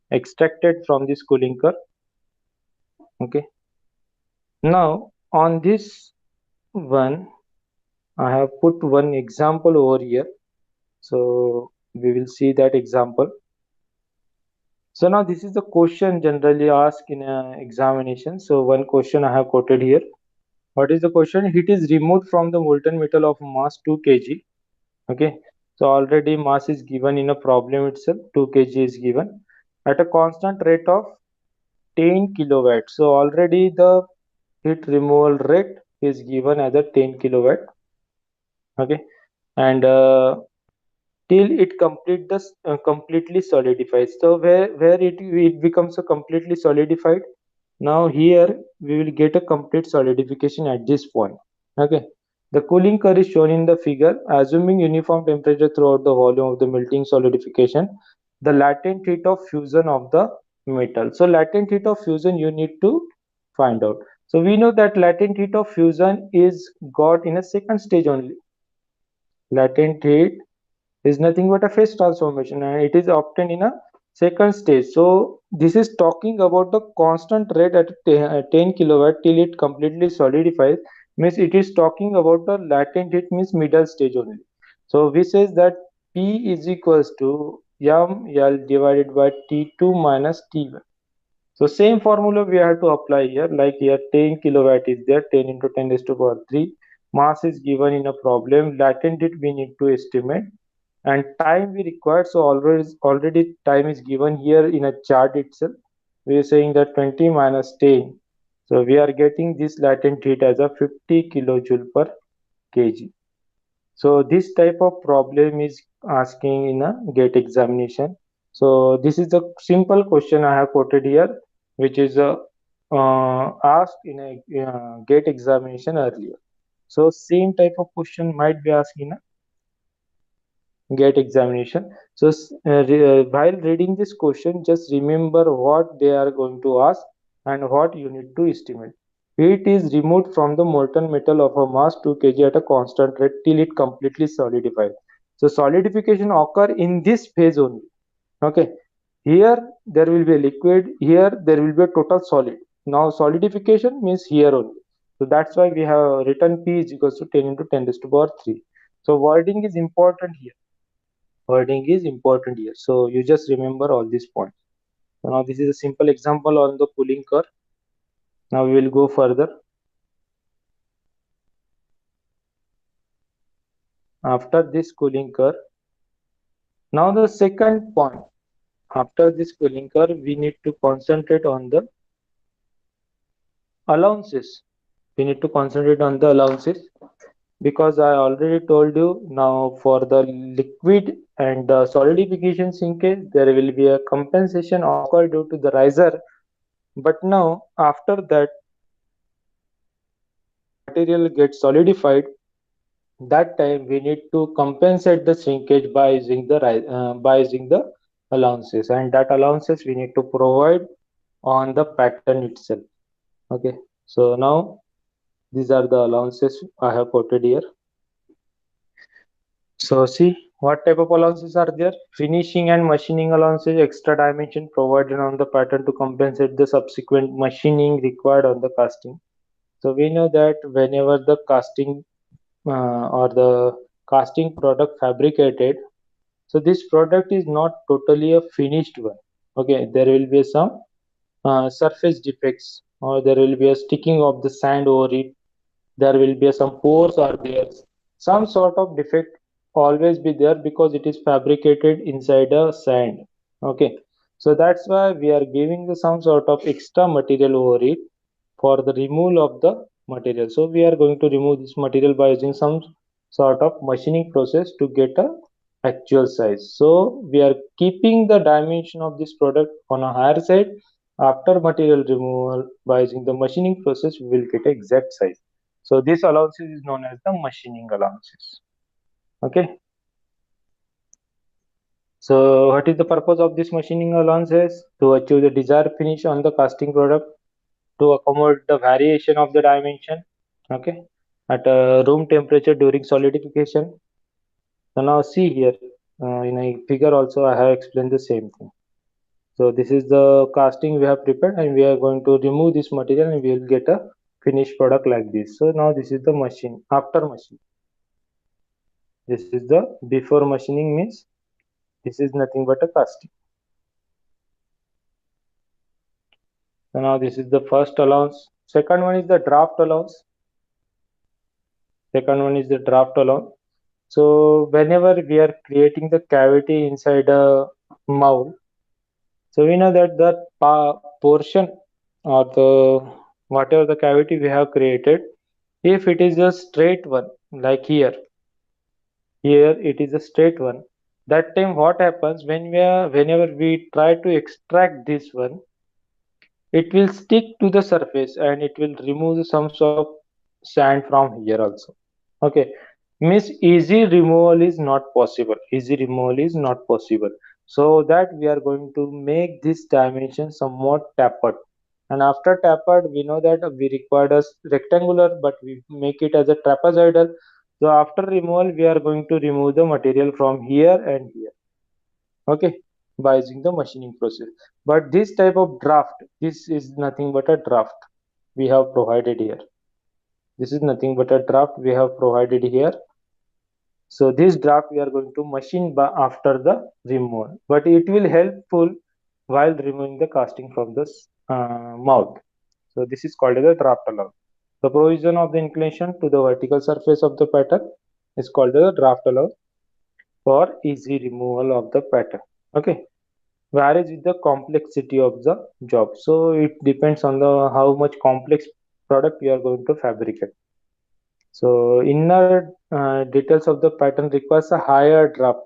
extracted from this cooling curve. Okay. Now on this one, I have put one example over here. So we will see that example. So now this is the question generally asked in an examination. So one question I have quoted here. What is the question? Heat is removed from the molten metal of mass 2 kg. Okay. So already mass is given in a problem itself. 2 kg is given at a constant rate of 10 kilowatt. So already the heat removal rate is given as a 10 kilowatt. Okay. And till it completely solidifies. So where it becomes a completely solidified. Now here we will get a complete solidification at this point. Okay. The cooling curve is shown in the figure. Assuming uniform temperature throughout the volume of the melting solidification, the latent heat of fusion of the metal. So latent heat of fusion you need to find out. So we know that latent heat of fusion is got in a second stage only. Latent heat is nothing but a phase transformation and it is obtained in a second stage. So this is talking about the constant rate at 10 kilowatt till it completely solidifies, means it is talking about the latent heat means middle stage only. So we says that P is equals to ml divided by T2 minus T1. So same formula we have to apply here, like here 10 kilowatt is there, 10 into 10 is to power 3. Mass is given in a problem, latent heat we need to estimate and time we require. So already time is given here in a chart itself. We are saying that 20 minus 10. So we are getting this latent heat as a 50 kilojoule per kg. So this type of problem is asking in a GATE examination. So this is the simple question I have quoted here, which is asked in a GATE examination earlier. So same type of question might be asked in a GATE examination. So while reading this question, just remember what they are going to ask and what you need to estimate. Heat is removed from the molten metal of a mass 2 kg at a constant rate till it completely solidifies. So solidification occur in this phase only. Okay. Here there will be a liquid. Here there will be a total solid. Now solidification means here only. So that's why we have written P is equals to 10 into 10 raised to power 3. So wording is important here. Wording is important here. So you just remember all these points. So now this is a simple example on the cooling curve. Now we will go further. After this cooling curve, now the second point. After this cooling curve, we need to concentrate on the allowances. We need to concentrate on the allowances because I already told you now for the liquid and the solidification sinkage, there will be a compensation occur due to the riser. But now after that, material gets solidified, that time we need to compensate the shrinkage by using the allowances, and that allowances we need to provide on the pattern itself. Okay, so now these are the allowances I have quoted here. So see what type of allowances are there. Finishing and machining allowances, extra dimension provided on the pattern to compensate the subsequent machining required on the casting. So we know that whenever the casting or the casting product fabricated, so this product is not totally a finished one. Okay, there will be some surface defects, or there will be a sticking of the sand over it. There will be some pores are there. Some sort of defect always be there because it is fabricated inside a sand. Okay, so that's why we are giving the some sort of extra material over it for the removal of the material. So we are going to remove this material by using some sort of machining process to get a actual size. So we are keeping the dimension of this product on a higher side. After material removal, by using the machining process, we will get exact size. So this allowances is known as the machining allowances. Okay. So what is the purpose of this machining allowances? To achieve the desired finish on the casting product, to accommodate the variation of the dimension. Okay. At room temperature during solidification. So now see here, in a figure also I have explained the same thing. So this is the casting we have prepared, and we are going to remove this material and we will get a finished product like this. So now this is the machine after machine. This is the before machining means this is nothing but a casting. So now this is the first allowance. Second one is the draft allowance. Second one is the draft allowance. So whenever we are creating the cavity inside a mold, so we know that the portion or the whatever the cavity we have created, if it is a straight one, like here it is a straight one. That time what happens when whenever we try to extract this one, it will stick to the surface and it will remove some sort of sand from here also. Okay, means easy removal is not possible. Easy removal is not possible. So that we are going to make this dimension somewhat tapered, and after tapered we know that we required a rectangular, but we make it as a trapezoidal. So after removal we are going to remove the material from here and here. Okay, by using the machining process. But this type of draft, this is nothing but a draft we have provided here. This is nothing but a draft we have provided here. So this draft we are going to machine by after the removal, but it will helpful while removing the casting from the mouth. So this is called as a draft allowance. The provision of the inclination to the vertical surface of the pattern is called as a draft allowance for easy removal of the pattern. Okay, varies with the complexity of the job. So it depends on the how much complex product you are going to fabricate. So inner details of the pattern requires a higher draft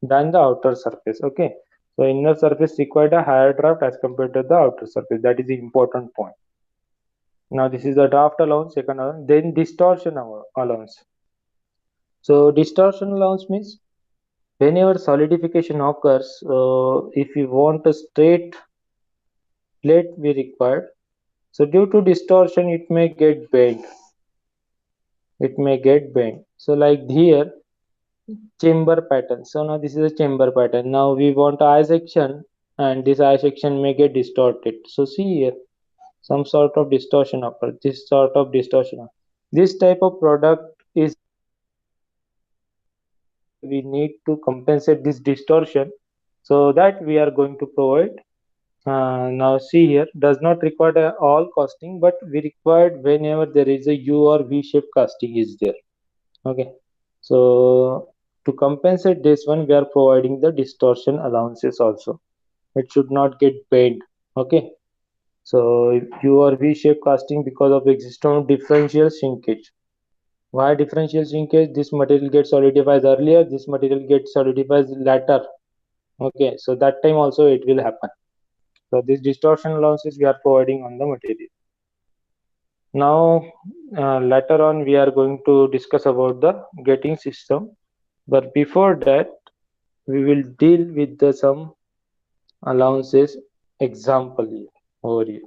than the outer surface. Okay, so inner surface required a higher draft as compared to the outer surface. That is the important point. Now this is the draft allowance, second allowance. Then distortion allowance. So distortion allowance means whenever solidification occurs, if you want a straight plate be required. So due to distortion, it may get bent. It may get bent. So like here, chamber pattern. So now this is a chamber pattern. Now we want eye section, and this eye section may get distorted. So see here, some sort of distortion occurs. This sort of distortion. This type of product is we need to compensate this distortion. So that we are going to provide. Now see here, does not require all casting, but we required whenever there is a U or V shape casting is there. Okay, so to compensate this one, we are providing the distortion allowances also. It should not get bent. Okay, so if U or V shape casting because of existence of differential shrinkage. Why differential shrinkage? This material gets solidifies earlier, this material gets solidifies later. Okay, so that time also it will happen. So this distortion allowances we are providing on the material. Now, later on we are going to discuss about the gating system. But before that, we will deal with the some allowances example here, over here.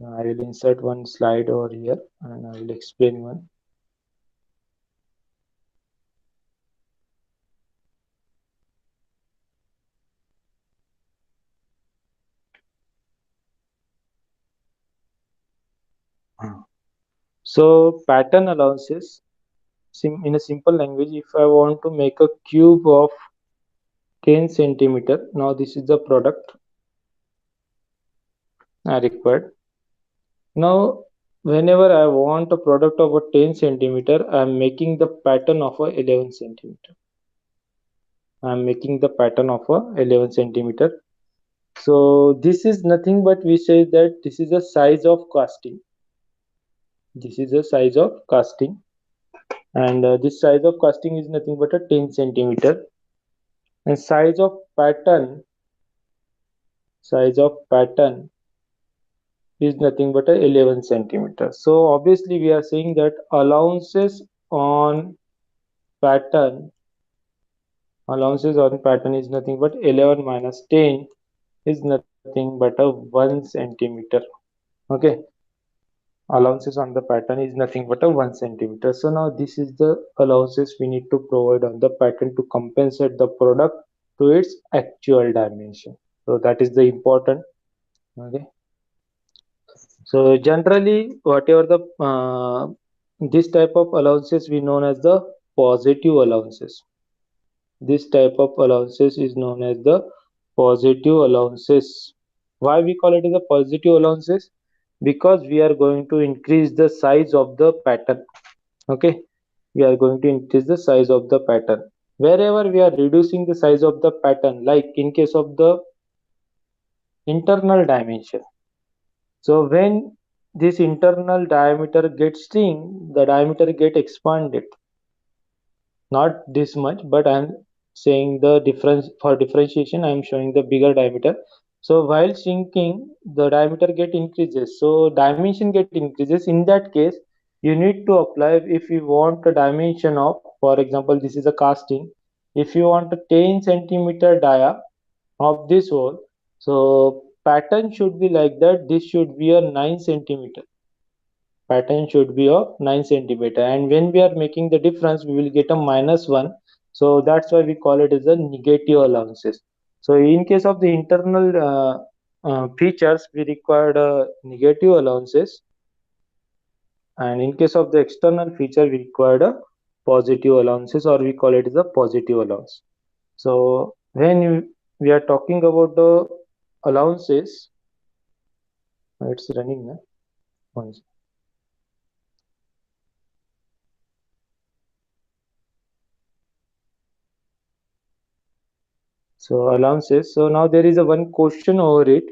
I will insert one slide over here and I will explain one. So pattern allowances, in a simple language, if I want to make a cube of 10 centimeter, now this is the product I required. Now, whenever I want a product of a 10 centimeter, I am making the pattern of a 11 centimeter. I am making the pattern of a 11 centimeter. So this is nothing but we say that this is the size of casting. This is the size of casting, and this size of casting is nothing but a 10 centimeter. And size of pattern is nothing but a 11 centimeter. So obviously we are saying that pattern allowances on pattern is nothing but 11 minus 10 is nothing but a 1 centimeter. Okay, allowances on the pattern is nothing but a 1 centimeter. So now this is the allowances we need to provide on the pattern to compensate the product to its actual dimension. So that is the important. Okay, so generally whatever the this type of allowances we known as the positive allowances. This type of allowances is known as the positive allowances. Why we call it as a positive allowances? Because we are going to increase the size of the pattern. Okay, we are going to increase the size of the pattern. Wherever we are reducing the size of the pattern, like in case of the internal dimension. So when this internal diameter gets shrink, the diameter get expanded. Not this much, but I'm saying the difference for differentiation. I'm showing the bigger diameter. So while shrinking, the diameter get increases, so dimension get increases. In that case, you need to apply, if you want a dimension of, for example, this is a casting. If you want a 10 centimeter dia of this hole, so pattern should be like that. This should be a 9 centimeter. Pattern should be of 9 centimeter, and when we are making the difference we will get a minus 1. So that's why we call it as a negative allowances. So in case of the internal features, we required negative allowances, and in case of the external feature we required a positive allowances, or we call it as a positive allowance. So we are talking about the allowances, it's running now. So allowances. So now there is a one question over it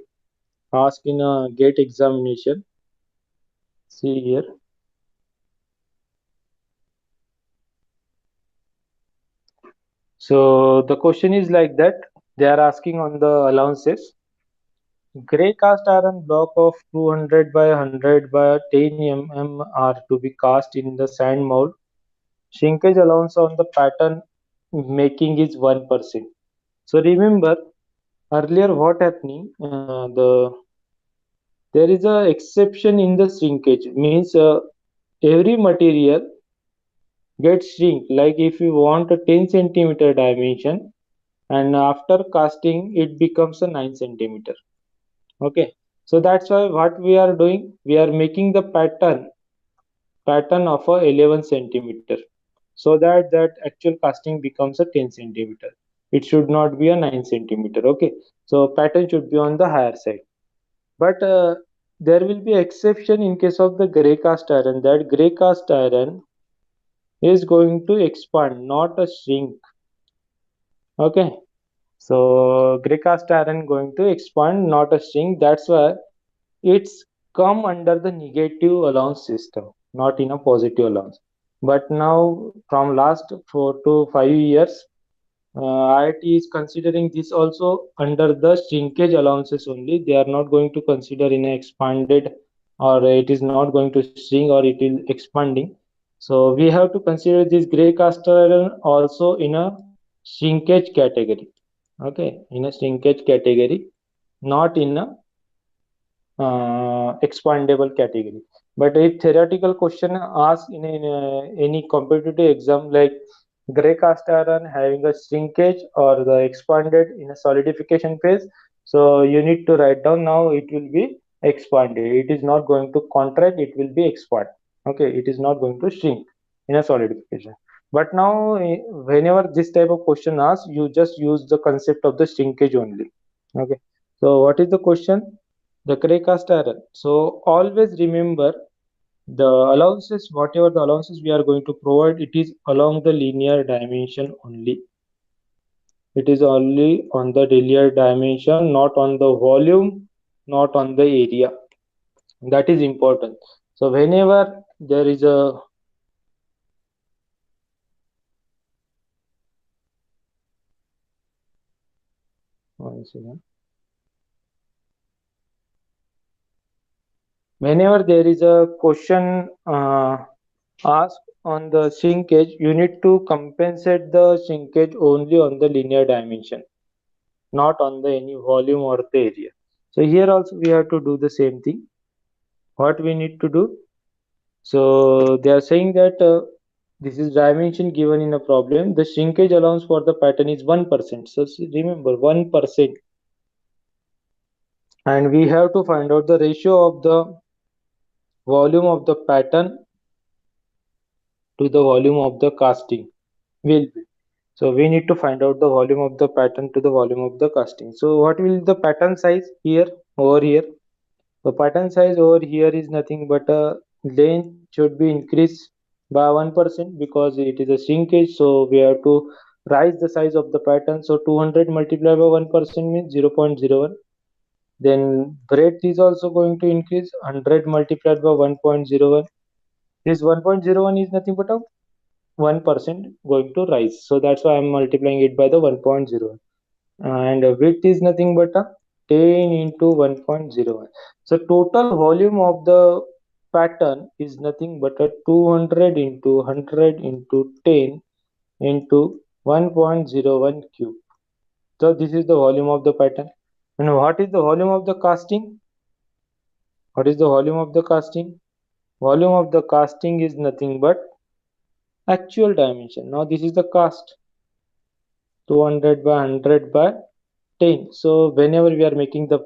asked in a gate examination. See here. So the question is like that. They are asking on the allowances. Grey cast iron block of 200 by 100 by 10 mm are to be cast in the sand mold. Shrinkage allowance on the pattern making is 1%. So remember earlier what happening, there is a exception in the shrinkage, means every material gets shrink. Like if you want a 10 centimeter dimension, and after casting it becomes a 9 centimeter. Okay, so that's why what we are doing, we are making the pattern of a 11 centimeter, so that actual casting becomes a 10 centimeter. It should not be a 9 centimeter. Okay, so pattern should be on the higher side. But there will be exception in case of the gray cast iron, that gray cast iron is going to expand, not a shrink. Okay, so gray cast iron going to expand, not a shrink. That's why it's come under the negative allowance system, not in a positive allowance. But now from last 4 to 5 years, IIT is considering this also under the shrinkage allowances only. They are not going to consider in a expanded, or it is not going to shrink, or it is expanding. So we have to consider this gray cast iron also in a shrinkage category. Okay, in a shrinkage category, not in a expandable category. But a theoretical question asked in any competitive exam, like gray cast iron having a shrinkage or the expanded in a solidification phase, so you need to write down now it will be expanded. It is not going to contract, it will be expand. Okay, it is not going to shrink in a solidification. But now, whenever this type of question asks, you just use the concept of the shrinkage only. Okay, so what is the question? The cray cast iron. So always remember the allowances, whatever the allowances we are going to provide, it is along the linear dimension only. It is only on the linear dimension, not on the volume, not on the area. That is important. So whenever there is a one second. Whenever there is a question asked on the shrinkage, you need to compensate the shrinkage only on the linear dimension, not on the any volume or the area. So here also we have to do the same thing. What we need to do? So they are saying that this is dimension given in a problem. The shrinkage allowance for the pattern is 1%. So remember 1%, and we have to find out the ratio of the volume of the pattern to the volume of the casting will be. So we need to find out the volume of the pattern to the volume of the casting. So what will the pattern size here over here? The pattern size over here is nothing but a length should be increased by 1% because it is a shrinkage. So we have to rise the size of the pattern. So 200 multiplied by 1% means 0.01. Then breadth is also going to increase 100 multiplied by 1.01. This 1.01 is nothing but a 1% going to rise. So that's why I'm multiplying it by the 1.01. And width is nothing but a 10 into 1.01. So total volume of the pattern is nothing but a 200 into 100 into 10 into 1.01 cube. So this is the volume of the pattern. And what is the volume of the casting? What is the volume of the casting? Volume of the casting is nothing but actual dimension. Now this is the cast, 200 by 100 by 10. So whenever we are making the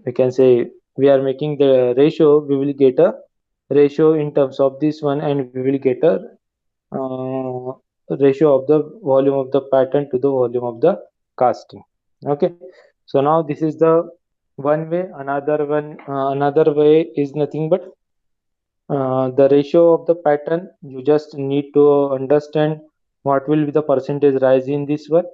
we can say we are making the ratio, we will get a ratio in terms of this one, and we will get a uh, ratio of the volume of the pattern to the volume of the casting. Okay, so now this is the one way. Another way is nothing but the ratio of the pattern. You just need to understand what will be the percentage rise in this one,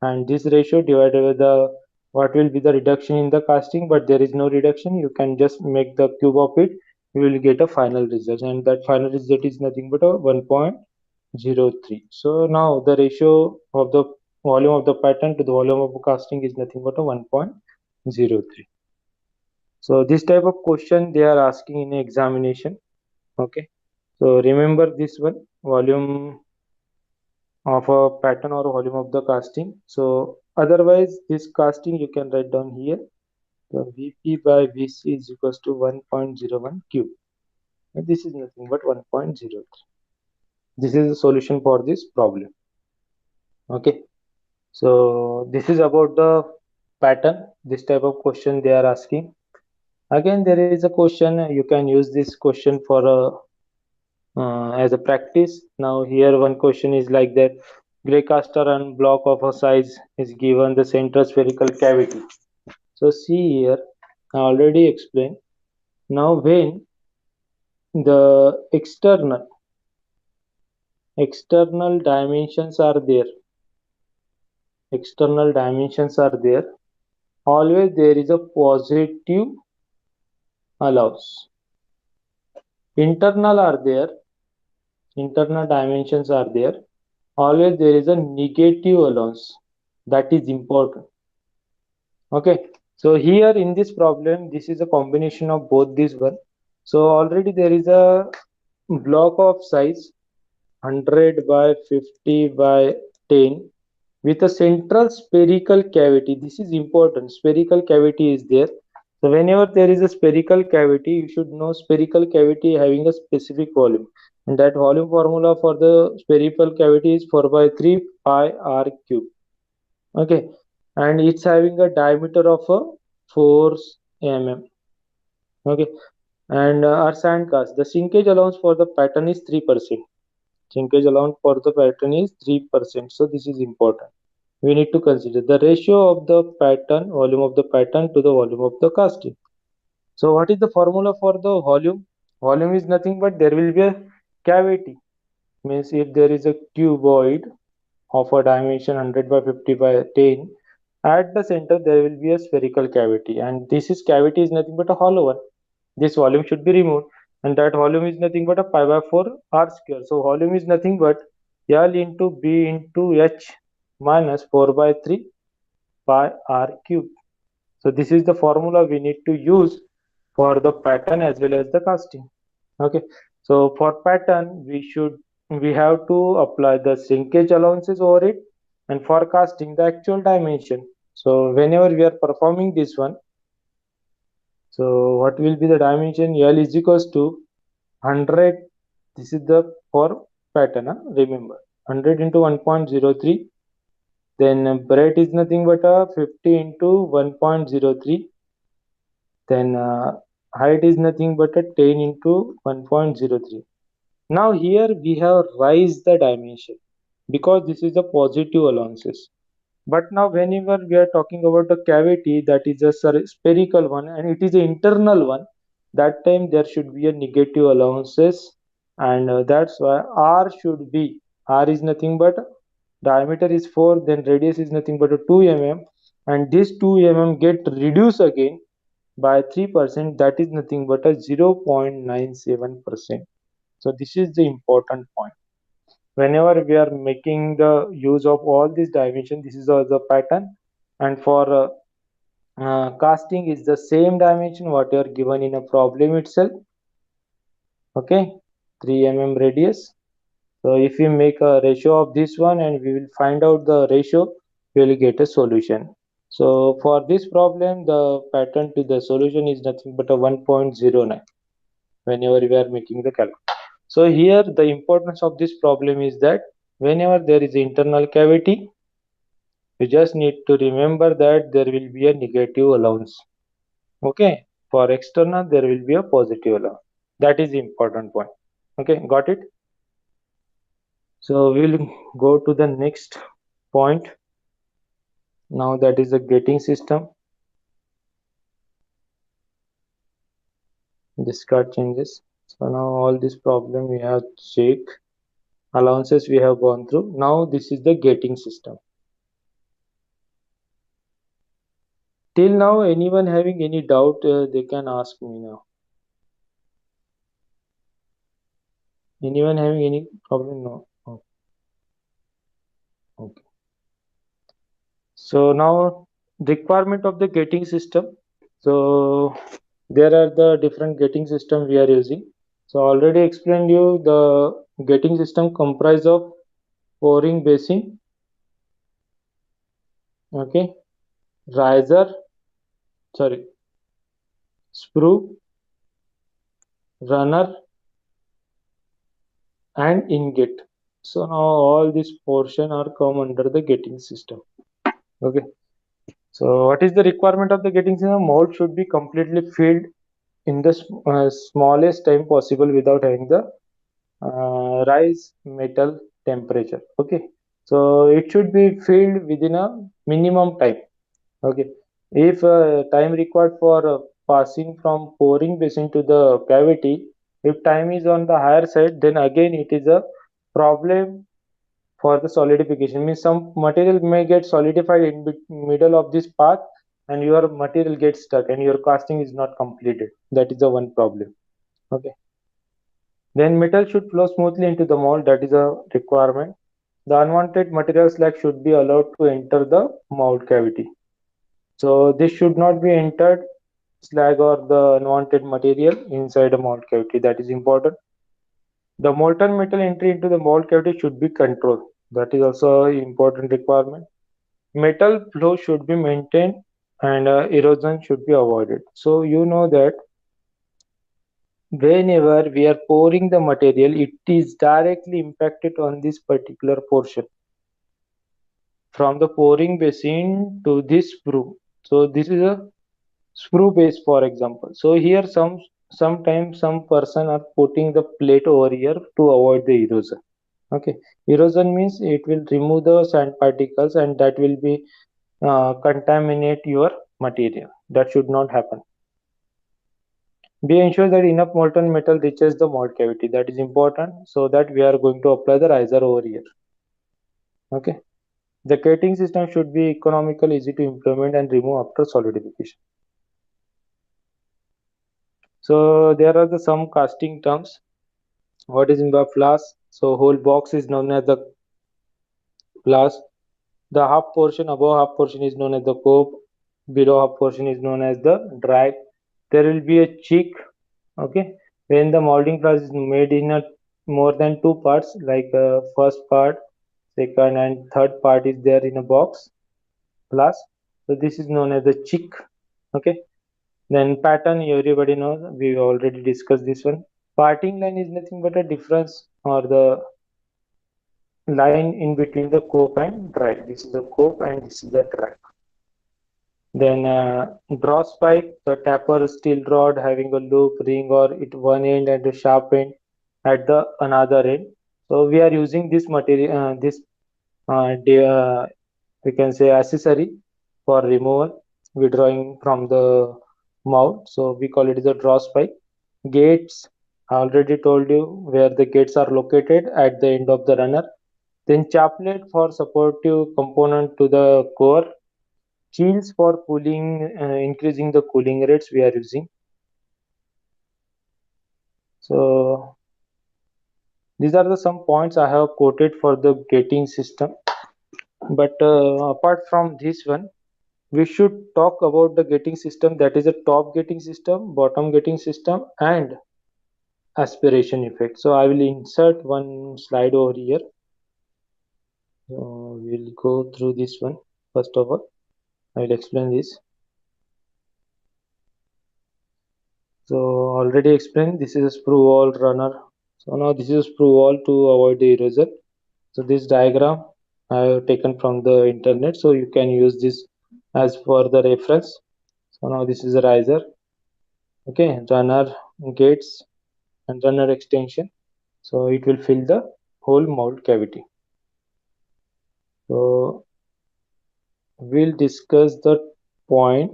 and this ratio divided by the what will be the reduction in the casting. But there is no reduction, you can just make the cube of it, you will get a final result, and that final result is nothing but a 1.03. So now the ratio of the volume of the pattern to the volume of the casting is nothing but a 1.03. So this type of question they are asking in examination. Okay, so remember this one, volume of a pattern or volume of the casting. So otherwise this casting you can write down here. So Vp by Vc is equals to 1.01 cube. And this is nothing but 1.03. This is the solution for this problem. Okay. So this is about the pattern. This type of question they are asking. Again, there is a question. You can use this question for a as a practice. Now here one question is like that: gray caster and block of a size is given the central spherical cavity. So see here, I already explained. Now when the external dimensions are there, external dimensions are there, always there is a positive allowance. Internal are there, internal dimensions are there, always there is a negative allowance. That is important. Okay, so here in this problem, this is a combination of both these one. So already there is a block of size 100 by 50 by 10 with a central spherical cavity. This is important. Spherical cavity is there. So whenever there is a spherical cavity, you should know spherical cavity having a specific volume. And that volume formula for the spherical cavity is 4 by 3 pi r cube. Okay, and it's having a diameter of a 4 mm. Okay, And our sand cast, the shrinkage allowance for the pattern is 3%. Shrinkage allowance for the pattern is 3%. So this is important. We need to consider the ratio of the pattern, volume of the pattern to the volume of the casting. So what is the formula for the volume? Volume is nothing but there will be a cavity. Means if there is a cuboid of a dimension 100 by 50 by 10, at the center there will be a spherical cavity, and this is cavity is nothing but a hollow one. This volume should be removed, and that volume is nothing but a pi by 4 r square. So volume is nothing but L into B into H minus 4 by 3 pi r cube. So this is the formula we need to use for the pattern as well as the casting. Okay. So for pattern, we have to apply the shrinkage allowances over it, and for casting the actual dimension. So whenever we are performing this one, so what will be the dimension? L is equals to 100. This is the for pattern. Remember 100 into 1.03. Then breadth is nothing but a 50 into 1.03. Then height is nothing but a 10 into 1.03. Now here we have raised the dimension because this is the positive allowances. But now whenever we are talking about a cavity that is a spherical one and it is an internal one, that time there should be a negative allowances, and that's why R should be, R is nothing but diameter is 4, then radius is nothing but a 2 mm, and this 2 mm get reduced again by 3%, that is nothing but a 0.97%. So this is the important point. Whenever we are making the use of all these dimension, this is the pattern, and for casting is the same dimension what you are given in a problem itself. Okay, 3 mm radius. So if we make a ratio of this one and we will find out the ratio, we will get a solution. So for this problem the pattern to the solution is nothing but a 1.09 whenever we are making the calculation. So here the importance of this problem is that whenever there is internal cavity, you just need to remember that there will be a negative allowance. Okay, for external there will be a positive allowance. That is the important point. Okay, got it? So we'll go to the next point. Now that is the gating system. Discard changes. So now all this problem we have checked. Allowances we have gone through. Now this is the gating system. Till now, anyone having any doubt, they can ask me now. Anyone having any problem? No. Oh, okay. So now requirement of the gating system. So there are the different gating system we are using. So already explained you the gating system comprise of pouring basin, okay, riser, sorry, sprue, runner, and inget. So now all these portion are come under the gating system. Okay. So what is the requirement of the gating system? Mold should be completely filled in the smallest time possible without having the rise metal temperature. Okay. So it should be filled within a minimum time. Okay. If time required for passing from pouring basin to the cavity, if time is on the higher side, then again it is a problem for the solidification. Means some material may get solidified in middle of this path, and your material gets stuck and your casting is not completed. That is the one problem. Okay. Then metal should flow smoothly into the mold. That is a requirement. The unwanted material slag should be allowed to enter the mold cavity. So this should not be entered slag or the unwanted material inside a mold cavity. That is important. The molten metal entry into the mold cavity should be controlled. That is also an important requirement. Metal flow should be maintained, and erosion should be avoided. So you know that whenever we are pouring the material, it is directly impacted on this particular portion from the pouring basin to this sprue. So this is a sprue base, for example. So here some sometimes some person are putting the plate over here to avoid the erosion. Okay, erosion means it will remove the sand particles and that will be contaminate your material. That should not happen. We ensure that enough molten metal reaches the mold cavity. That is important, so that we are going to apply the riser over here. Okay, the catting system should be economical, easy to implement and remove after solidification. So there are the some casting terms. What is in the flask? So whole box is known as the flask. The half portion, above half portion is known as the cope. Below half portion is known as the drag. There will be a cheek. Okay, when the molding flask is made in a more than two parts, like first part, second, and third part is there in a box flask. So this is known as the cheek. Okay, then pattern everybody knows. We already discussed this one. Parting line is nothing but a difference or the line in between the cope and drag. This is the cope and this is the drag. Then draw spike, the taper steel rod having a loop ring or at one end and a sharp end at the another end. So we are using this material, we can say accessory for removal, withdrawing from the mount. So we call it the draw spike. Gates, I already told you where the gates are located at the end of the runner. Then chaplet for supportive component to the core. Shields for cooling, increasing the cooling rates we are using. So these are the some points I have quoted for the gating system. But apart from this one, we should talk about the gating system, that is a top gating system, bottom gating system, and aspiration effect. So I will insert one slide over here. So we'll go through this one. First of all, I will explain this. So already explained, this is a sprue wall runner. So now this is a sprue wall to avoid the erosion. So this diagram I have taken from the internet, so you can use this as for the reference. So now this is a riser. Okay, runner, gates, and runner extension. So it will fill the whole mold cavity. So we'll discuss the point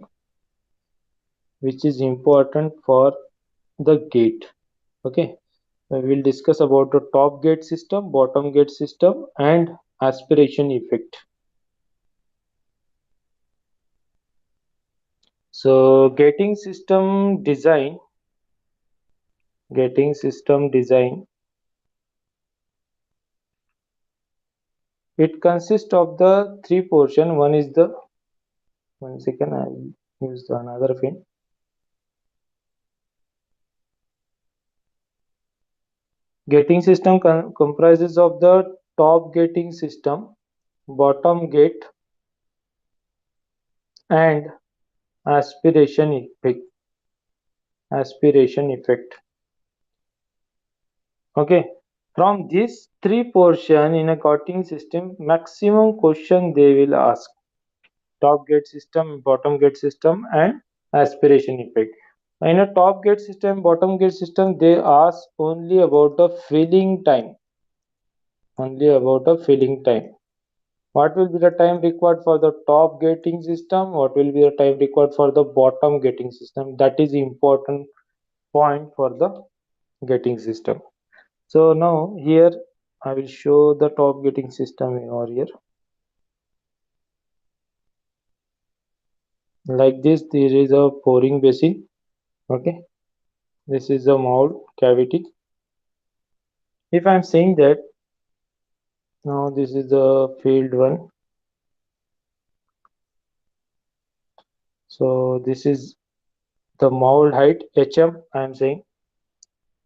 which is important for the gate. Okay, we'll discuss about the top gate system, bottom gate system, and aspiration effect. So getting system design, it consists of the three portion. One is the, one second, I will use the another pin. Gating system comprises of the top gating system, bottom gate, and aspiration effect. Aspiration effect. Okay. From these three portion in a gating system, maximum question they will ask: top gate system, bottom gate system, and aspiration effect. In a top gate system, bottom gate system, they ask only about the filling time. Only about the filling time. What will be the time required for the top gating system? What will be the time required for the bottom gating system? That is important point for the gating system. So now here I will show the top gating system over here. Like this, there is a pouring basin. Okay, this is the mold cavity. If I'm saying that now this is the field one, so this is the mold height HM. I'm saying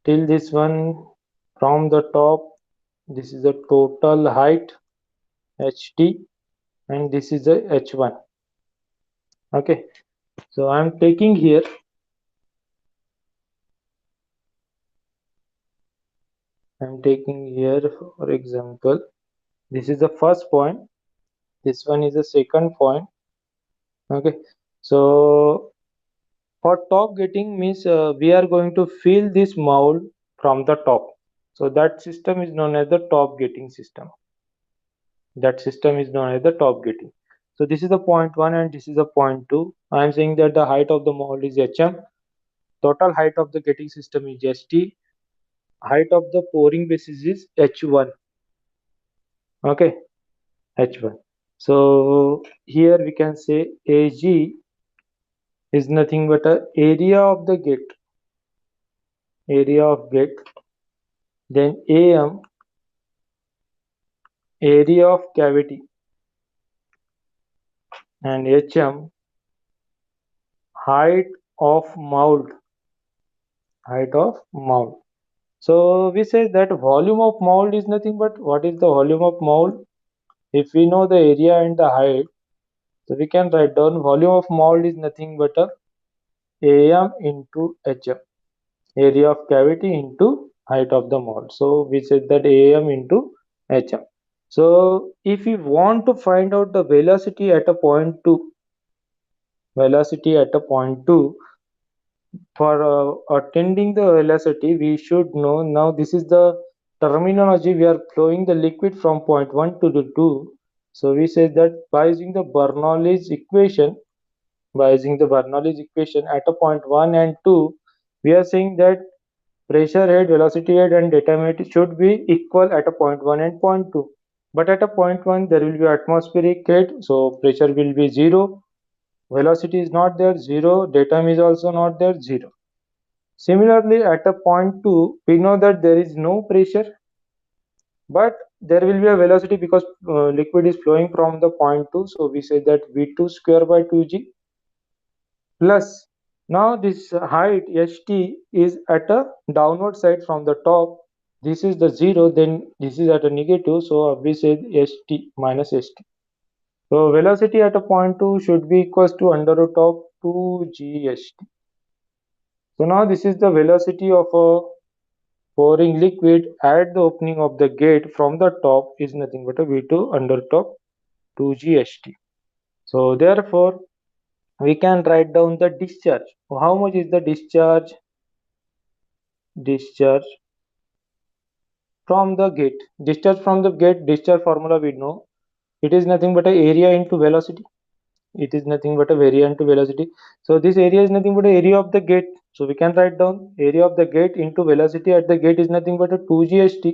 till this one from the top, this is the total height HD, and this is the H1. Okay, so I'm taking here, for example, this is the first point, this one is the second point. Okay, so For top gating means we are going to fill this mold from the top. So that system is known as the top gating system. That system is known as the top gating. So this is the point 1 and this is the point 2. I am saying that the height of the mold is HM, total height of the gating system is ST, height of the pouring basis is H1. Okay, H1. So here we can say AG is nothing but a area of gate, then AM, area of cavity, and HM, height of mold, height of mold. So we say that volume of mold is nothing but what is the volume of mold? If we know the area and the height, so we can write down volume of mold is nothing but a AM into HM, area of cavity into height of the mold. So we said that AM into HM. So if we want to find out the velocity at a point 2, velocity at a point 2, for attending the velocity, we should know now this is the terminology. We are flowing the liquid from point 1 to the 2. So we say that by using the Bernoulli's equation, at a point 1 and 2, we are saying that pressure head, velocity head, and data height should be equal at a point 1 and point 2. But at a point 1, there will be atmospheric head, so pressure will be 0. Velocity is not there, 0. Datum is also not there, 0. Similarly, at a point 2, we know that there is no pressure, but there will be a velocity because liquid is flowing from the point 2. So we say that V2 square by 2g plus. Now this height st is at a downward side from the top. This is the 0, then this is at a negative. So we say st minus st. So velocity at a point 2 should be equals to under root of 2gst. So now this is the velocity of a pouring liquid at the opening of the gate from the top is nothing but a V2 under top 2gst. So therefore, we can write down the discharge. How much is the discharge? Discharge from the gate. Discharge from the gate, discharge formula we know. It is nothing but a area into velocity. It is nothing but a area into velocity. So this area is nothing but a area of the gate. So we can write down area of the gate into velocity at the gate is nothing but a 2gst.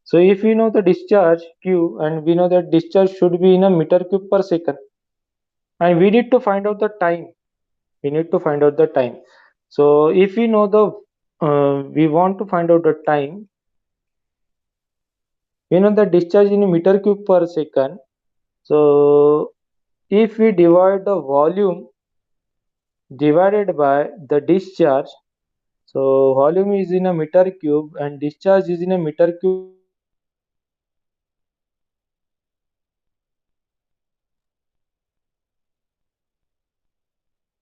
So if we know the discharge Q and we know that discharge should be in a meter cube per second, and we need to find out the time. We need to find out the time. So if we know the, we want to find out the time, we know the discharge in a meter cube per second. So if we divide the volume divided by the discharge, so volume is in a meter cube and discharge is in a meter cube per second. So volume is nothing but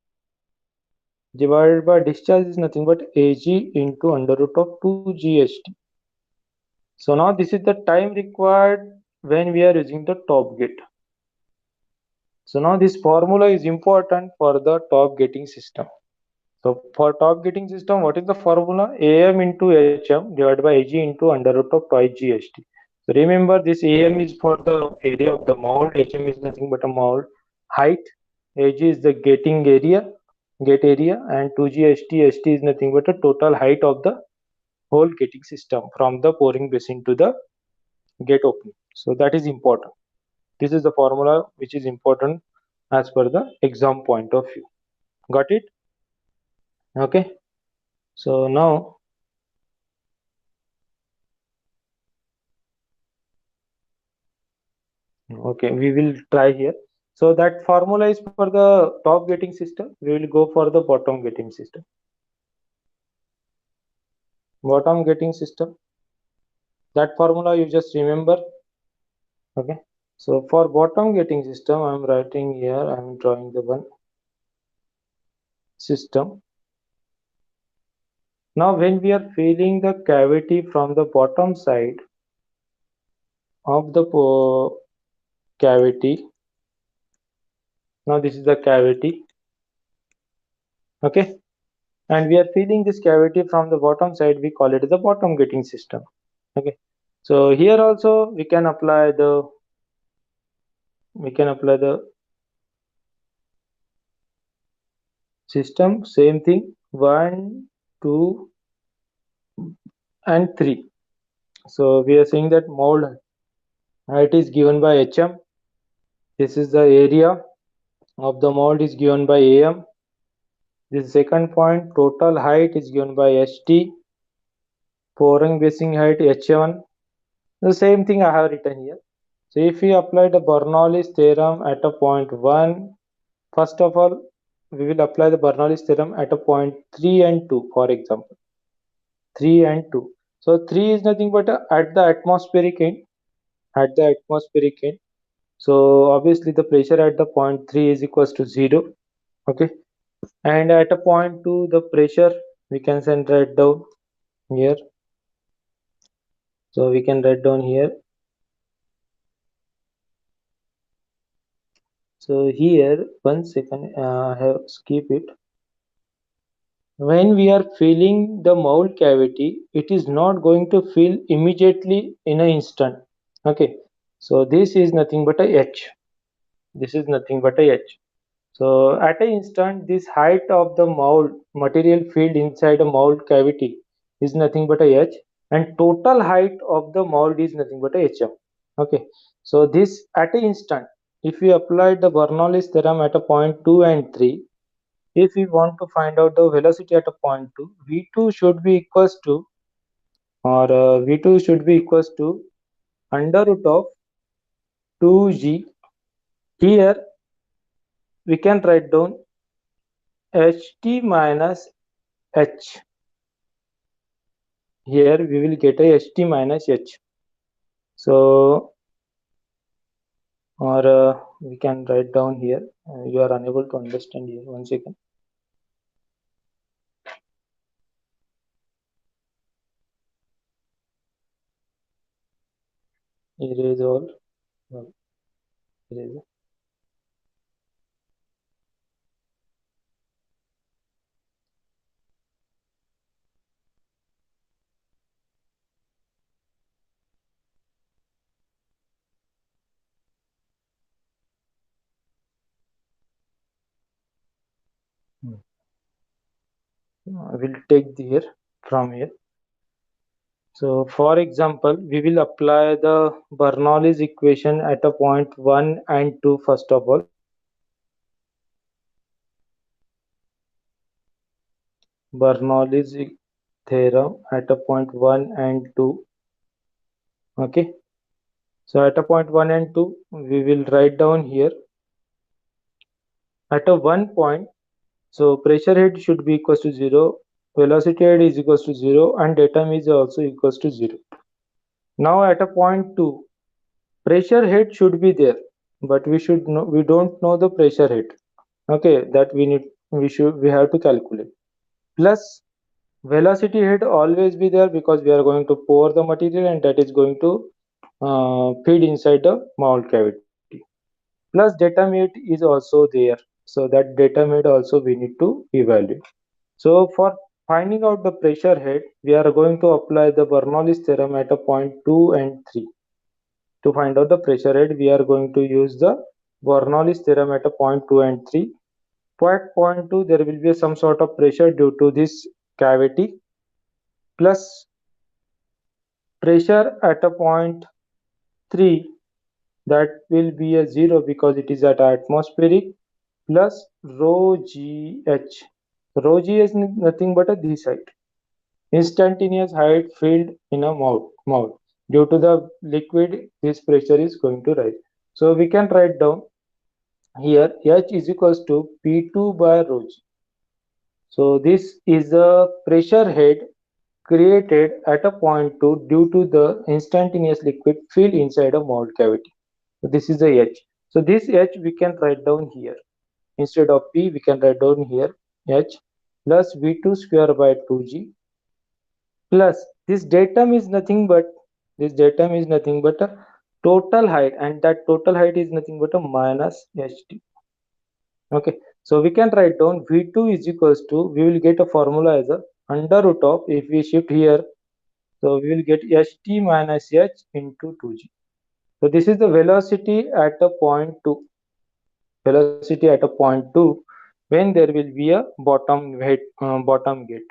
volume is nothing but divided by discharge is nothing but Ag into under root of 2gst. So now this is the time required when we are using the top gate. So now this formula is important for the top gating system. So for top gating system, what is the formula? Am into Hm divided by Ag into under root of twice gst. So remember this Am is for the area of the mold, Hm is nothing but a mold height, Ag is the gating area, gate area, and 2gst, st is nothing but a total height of the whole gating system from the pouring basin to the gate opening. So that is important. This is the formula which is important as per the exam point of view. Got it? Okay. So now, okay, we will try here. So that formula is for the top gating system. We will go for the bottom gating system. Bottom gating system. That formula you just remember. Okay. So for bottom gating system, I am writing here. I am drawing the one system. Now, when we are filling the cavity from the bottom side of the cavity, now this is the cavity. Okay, and we are filling this cavity from the bottom side. We call it the bottom gating system. Okay, so here also we can apply the system, same thing, 1, 2, and 3. So we are saying that mold height is given by HM. This is the area of the mold is given by AM. This second point, total height is given by HT. Pouring basing height H1. The same thing I have written here. So if we apply the Bernoulli's theorem at a point 1, first of all, we will apply the Bernoulli's theorem at a point 3 and 2, for example. 3 and 2. So 3 is nothing but at the atmospheric end. At the atmospheric end. So obviously the pressure at the point 3 is equals to 0. Okay. And at a point 2, the pressure we can send right down here. So we can write down here. So here, 1 second, I have skip it. When we are filling the mold cavity, it is not going to fill immediately in an instant. Okay, so this is nothing but a H. This is nothing but a H. So at an instant, this height of the mold material filled inside a mold cavity is nothing but a H, and total height of the mold is nothing but a HM. Okay, so this at an instant, if we apply the Bernoulli's theorem at a point 2 and 3, if we want to find out the velocity at a point 2, V2 should be equals to, V2 should be equals to under root of 2g. Here we can write down ht minus h. Here we will get a ht minus h. So, we can write down here. You are unable to understand here. 1 second. Erase all. No, erase. I will take the here from here. So, for example, we will apply the Bernoulli's equation at a point 1 and 2 first of all. Bernoulli's theorem at a point 1 and 2. Okay. So, at a point 1 and 2, we will write down here at a 1 point. So, pressure head should be equals to 0, velocity head is equals to 0, and datum is also equals to 0. Now, at a point 2, pressure head should be there, but we don't know the pressure head. Okay, that we have to calculate. Plus velocity head always be there because we are going to pour the material and that is going to feed inside the mold cavity. Plus data mate is also there, so that data mate also we need to evaluate. So for finding out the pressure head, we are going to apply the Bernoulli's theorem at a point 2 and 3. To find out the pressure head, we are going to use the Bernoulli's theorem at a point 2 and 3. At point 2, there will be some sort of pressure due to this cavity, plus pressure at a point 3, that will be a 0 because it is at atmospheric, plus rho gh. Rho g is nothing but a this height, instantaneous height filled in a mold. Due to the liquid, this pressure is going to rise. So we can write down here h is equals to P2 by rho g. So this is the pressure head created at a point 2 due to the instantaneous liquid filled inside a mold cavity. So this is the h. So this h we can write down here. Instead of P, we can write down here h plus V2 square by 2g, plus this datum is nothing but a total height, and that total height is nothing but a minus ht. Okay, So we can write down V2 is equals to, we will get a formula as a under root of, if we shift here, so we will get ht minus h into 2g. So this is the velocity at a point 2, velocity at a point 2 when there will be a bottom gate.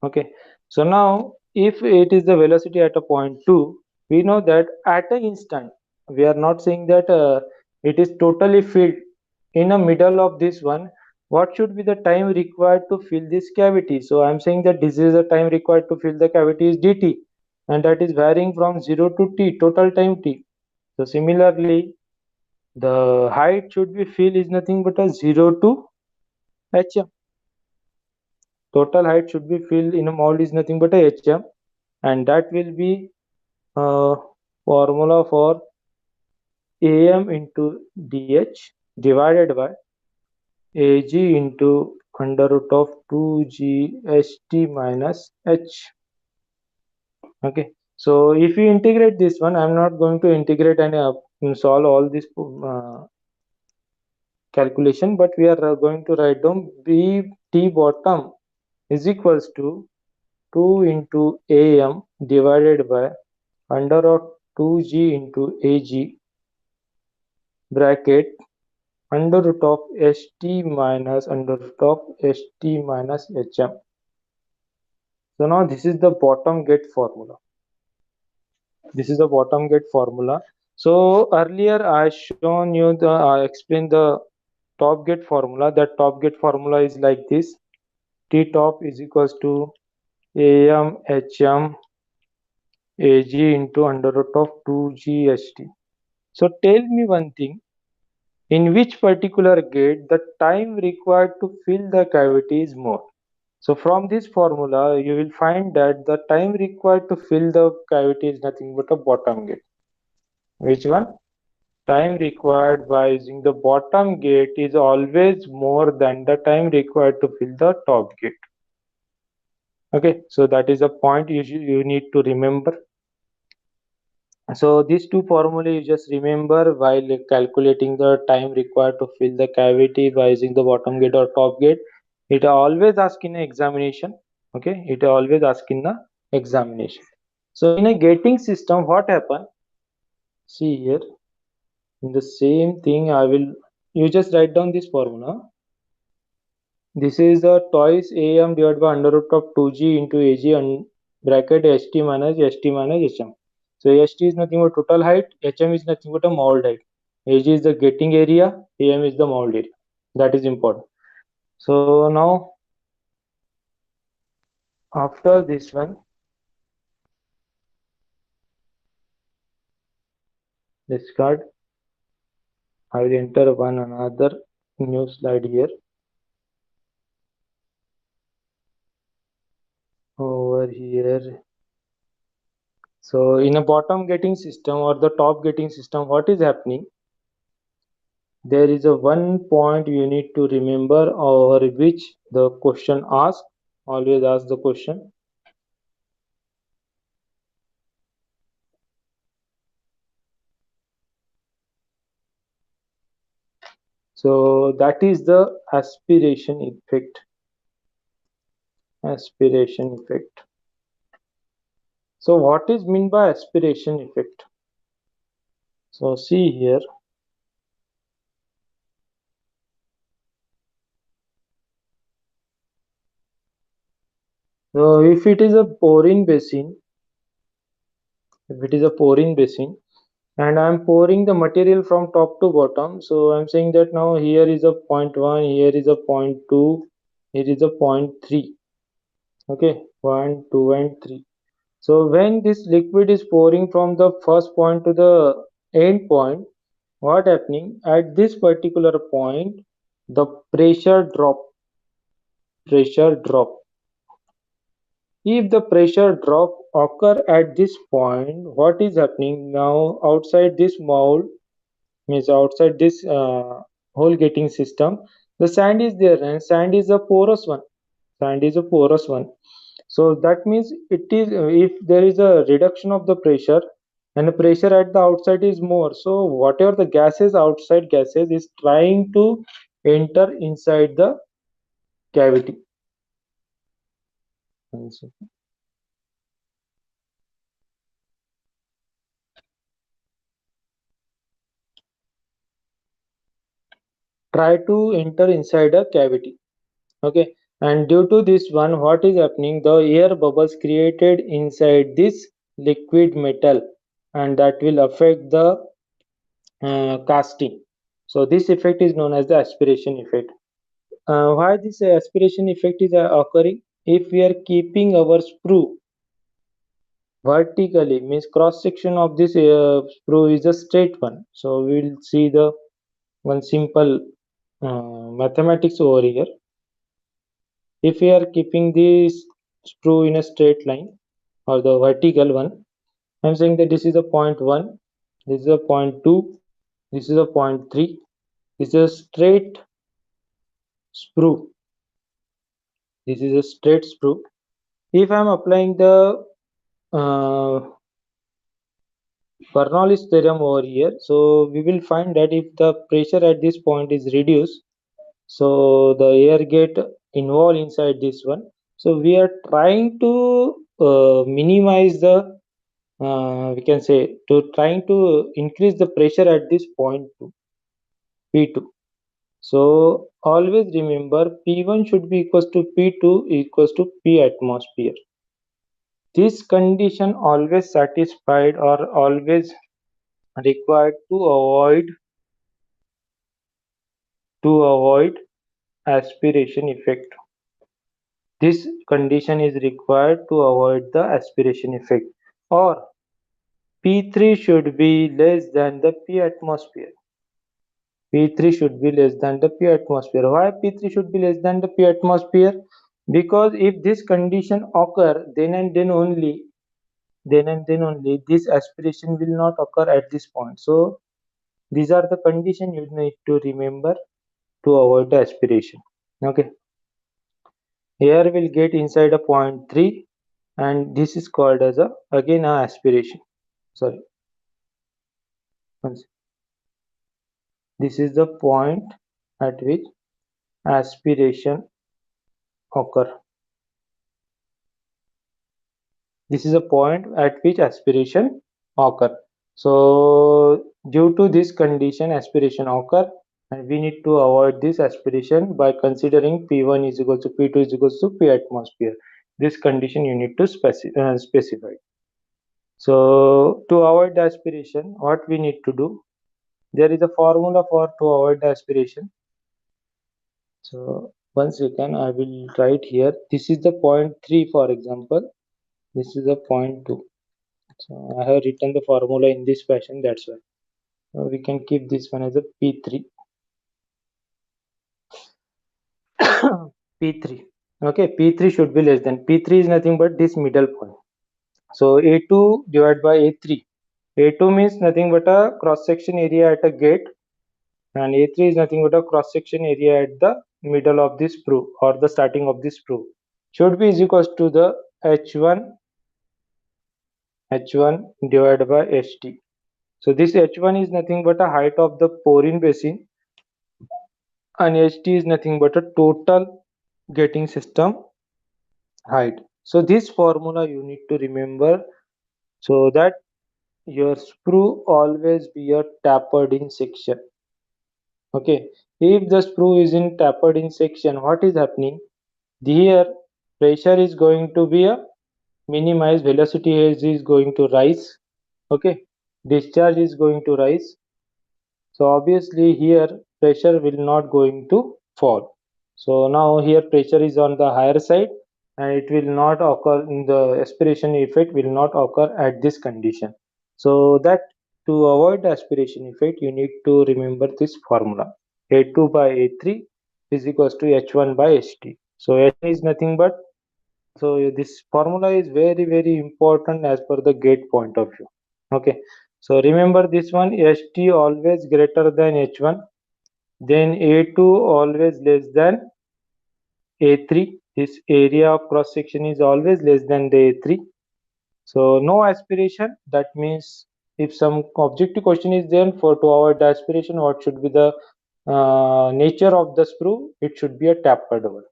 Okay, so now if it is the velocity at a point 2, we know that at an instant, we are not saying that it is totally filled. In the middle of this one, what should be the time required to fill this cavity? So I'm saying that this is the time required to fill the cavity is dt, and that is varying from 0 to t, total time t. So similarly, the height should be fill is nothing but a 0 to hm. Total height should be filled in a mold is nothing but a hm, and that will be formula for am into dh divided by ag into under root of 2gst minus h. Okay, so if you integrate this one, I'm not going to integrate and solve all this calculation, but we are going to write down bt bottom is equals to 2 into am divided by under of 2g into ag bracket under root of st minus under root of st minus hm. So now this is the bottom gate formula. This is the bottom gate formula. So earlier I shown you the I explained the top gate formula. That top gate formula is like this: T top is equals to am hm ag into under root of 2gst. So tell me one thing: in which particular gate the time required to fill the cavity is more? So from this formula, you will find that the time required to fill the cavity is nothing but a bottom gate. Which one? Time required by using the bottom gate is always more than the time required to fill the top gate. Okay, so that is a point you need to remember. So these two formulae you just remember while calculating the time required to fill the cavity by using the bottom gate or top gate. It always ask in an examination. Okay, it always ask in the examination. So in a gating system, what happen? See here, in the same thing, you just write down this formula. This is the twice am divided by under root of 2g into ag and bracket st minus hm. So st is nothing but total height, hm is nothing but a mold height. Ag is the getting area, am is the mold area. That is important. So now after this one, discard. I will enter one another new slide here. Over here. So in a bottom getting system or the top getting system, what is happening? There is a one point you need to remember over which the question asks. Always ask the question. So that is the aspiration effect. Aspiration effect. So what is meant by aspiration effect? So see here. So if it is a pouring basin, if it is a pouring basin, and I'm pouring the material from top to bottom, so I'm saying that now here is a point 1, here is a point 2, here is a point 3. Okay, 1, 2 and 3. So when this liquid is pouring from the first point to the end point, what happening at this particular point, the pressure drop. If the pressure drop occur at this point, what is happening now outside this mold, means outside this hole getting system, the sand is there, and sand is a porous one. Sand is a porous one. So that means it is if there is a reduction of the pressure and the pressure at the outside is more, so whatever the gases outside gases is trying to enter inside the cavity. One second. Try to enter inside a cavity. Okay, and due to this one, what is happening? The air bubbles created inside this liquid metal, and that will affect the casting. So this effect is known as the aspiration effect. Why this aspiration effect is occurring? If we are keeping our sprue vertically, means cross section of this sprue is a straight one. So we will see the one simple mathematics over here. If we are keeping this screw in a straight line or the vertical one, I'm saying that this is a point 1, this is a point 2, this is a point 3, this is a straight screw, this is a straight screw. If I'm applying the uh, Bernoulli's theorem over here, so we will find that if the pressure at this point is reduced, so the air get involved inside this one. So we are trying to minimize the we can say to trying to increase the pressure at this point to P2. So always remember P1 should be equals to P2 equals to P atmosphere. This condition always satisfied or always required to avoid aspiration effect. This condition is required to avoid the aspiration effect, or P3 should be less than the P atmosphere. P3 should be less than the P atmosphere. Why P3 should be less than the P atmosphere? Because if this condition occur, then and then only this aspiration will not occur at this point. So these are the conditions you need to remember to avoid the aspiration. Okay, air will get inside a point 3, and this is called as a again a aspiration. Sorry, this is the point at which aspiration occur. This is a point at which aspiration occur. So due to this condition, aspiration occur, and we need to avoid this aspiration by considering P1 is equal to P2 is equal to P atmosphere. This condition you need to specify. So to avoid the aspiration, what we need to do? There is a formula for to avoid the aspiration. So one second, I will write here. This is the point 3, for example. This is the point 2. So I have written the formula in this fashion, that's why. So we can keep this one as a P3. P3. Okay, P3 should be less than. P3 is nothing but this middle point. So A2 divided by A3. A2 means nothing but a cross section area at a gate, and A3 is nothing but a cross section area at the middle of this sprue or the starting of this sprue. Should be is equals to the H1 divided by HT. So this H1 is nothing but a height of the pouring basin, and HT is nothing but a total getting system height. So this formula you need to remember so that your sprue always be a tapered in section. Okay, if the sprue is in tapered in section, what is happening? Here pressure is going to be a minimized, velocity is going to rise. Okay, discharge is going to rise. So obviously here pressure will not going to fall. So now here pressure is on the higher side, and it will not occur in the aspiration effect will not occur at this condition. So that to avoid the aspiration effect, you need to remember this formula. A2 by A3 is equals to H1 by HT. So H1 is nothing but, so this formula is very important as per the gate point of view. Okay, so remember this one, HT always greater than H1, then A2 always less than A3. This area of cross section is always less than the A3. So no aspiration, that means if some objective question is there for to avoid the aspiration, what should be the nature of the sprue, it should be a tapered one.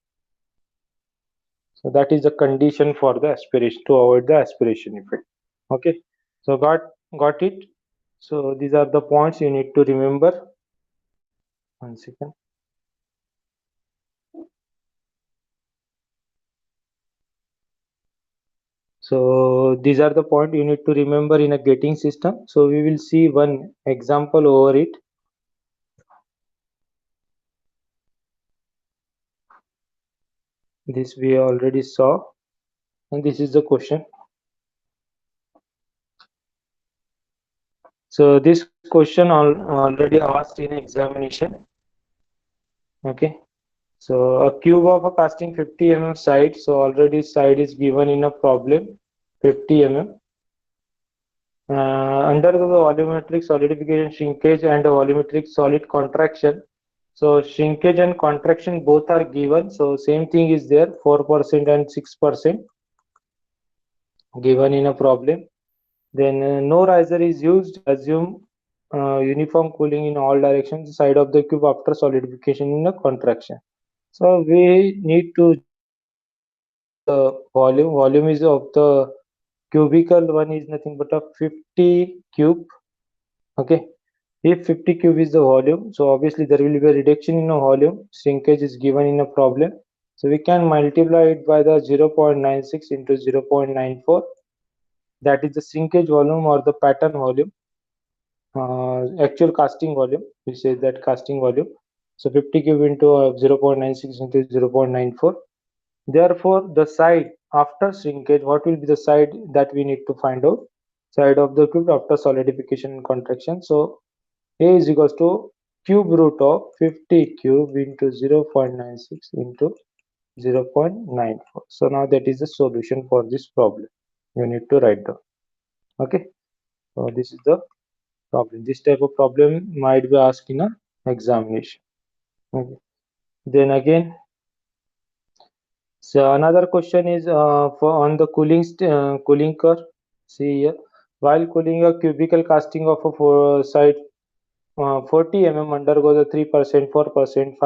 So that is the condition for the aspiration to avoid the aspiration effect. Okay. So got it. So these are the points you need to remember. One second. So these are the points you need to remember in a gating system. So we will see one example over it. This we already saw, and this is the question. So this question already asked in examination. Okay. So a cube of a casting 50 mm side. So already side is given in a problem 50 mm. Undergo the volumetric solidification, shrinkage, and a volumetric solid contraction. So shrinkage and contraction both are given. So same thing is there, 4% and 6% given in a problem. Then no riser is used. Assume uniform cooling in all directions side of the cube after solidification in a contraction. So we need to just calculate the volume. Volume is of the cubical one is nothing but a 50 cube. Okay. If 50 cube is the volume, so obviously there will be a reduction in the volume. Shrinkage is given in a problem. So we can multiply it by the 0.96 into 0.94. That is the shrinkage volume or the pattern volume. Actual casting volume, we say that casting volume. So 50 cube into 0.96 into 0.94. Therefore, the side after shrinkage, what will be the side that we need to find out? Side of the cube after solidification and contraction. So A is equals to cube root of 50 cube into 0.96 into 0.94. So now that is the solution for this problem. You need to write down. Okay. So this is the problem. This type of problem might be asked in a examination. Okay. Then again, so another question is for on the cooling curve. See here, while cooling a cubical casting of a side 40 mm undergo the 3%, 4%,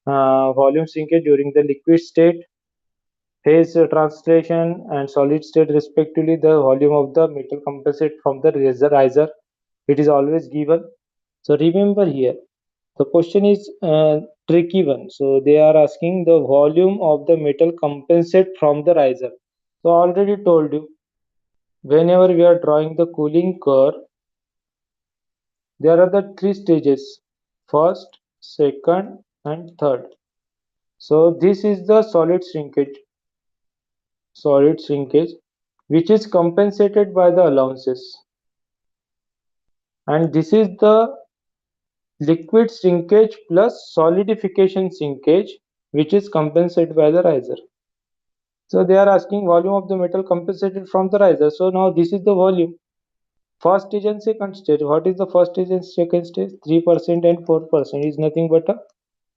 5% volume shrinkage during the liquid state, phase translation, and solid state respectively. The volume of the metal compensate from the riser. It is always given. So remember here, the question is tricky one. So they are asking the volume of the metal compensate from the riser. So I already told you, whenever we are drawing the cooling curve, there are the three stages: first, second, and third. So this is the solid shrinkage, which is compensated by the allowances, and this is the liquid shrinkage plus solidification shrinkage, which is compensated by the riser. So they are asking volume of the metal compensated from the riser. So now this is the volume. First stage and second stage. What is the first stage and second stage? 3% and 4% is nothing but a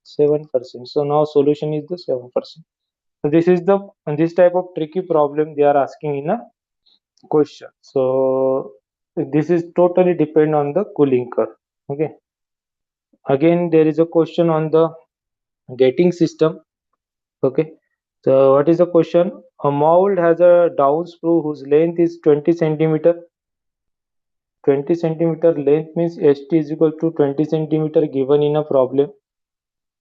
7%. So now solution is the 7%. So this is the and this type of tricky problem they are asking in a question. So this is totally depend on the cooling curve. Okay. Again, there is a question on the gating system. Okay. So what is the question? A mold has a down sprue whose length is 20 centimeter. 20 centimeter length means ST is equal to 20 centimeter given in a problem.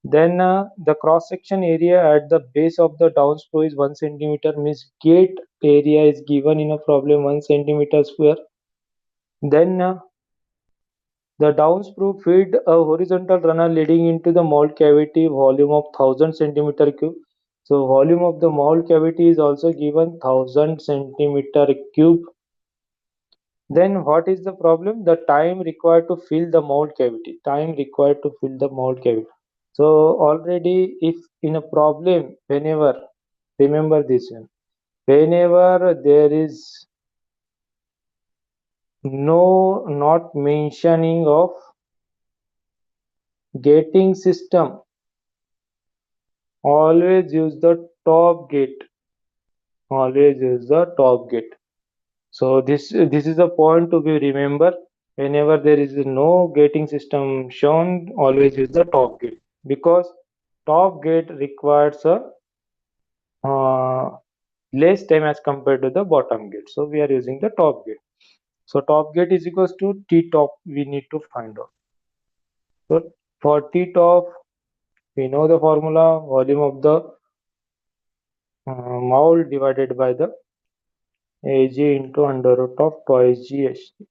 Then the cross section area at the base of the down sprue is 1 centimeter means gate area is given in a problem 1 centimeter square. Then the down sprue feed a horizontal runner leading into the mold cavity volume of 1000 centimeter cube. So volume of the mold cavity is also given 1000 centimeter cube. Then what is the problem? The time required to fill the mold cavity. Time required to fill the mold cavity. So already if in a problem, whenever, remember this one, whenever there is no not mentioning of gating system, always use the top gate. Always use the top gate. So this is a point to be remembered. Whenever there is no gating system shown, always use the top gate because top gate requires a less time as compared to the bottom gate. So we are using the top gate. So top gate is equals to T top we need to find out. So for T top, we know the formula volume of the mold divided by the Ag into under root of twice GHT.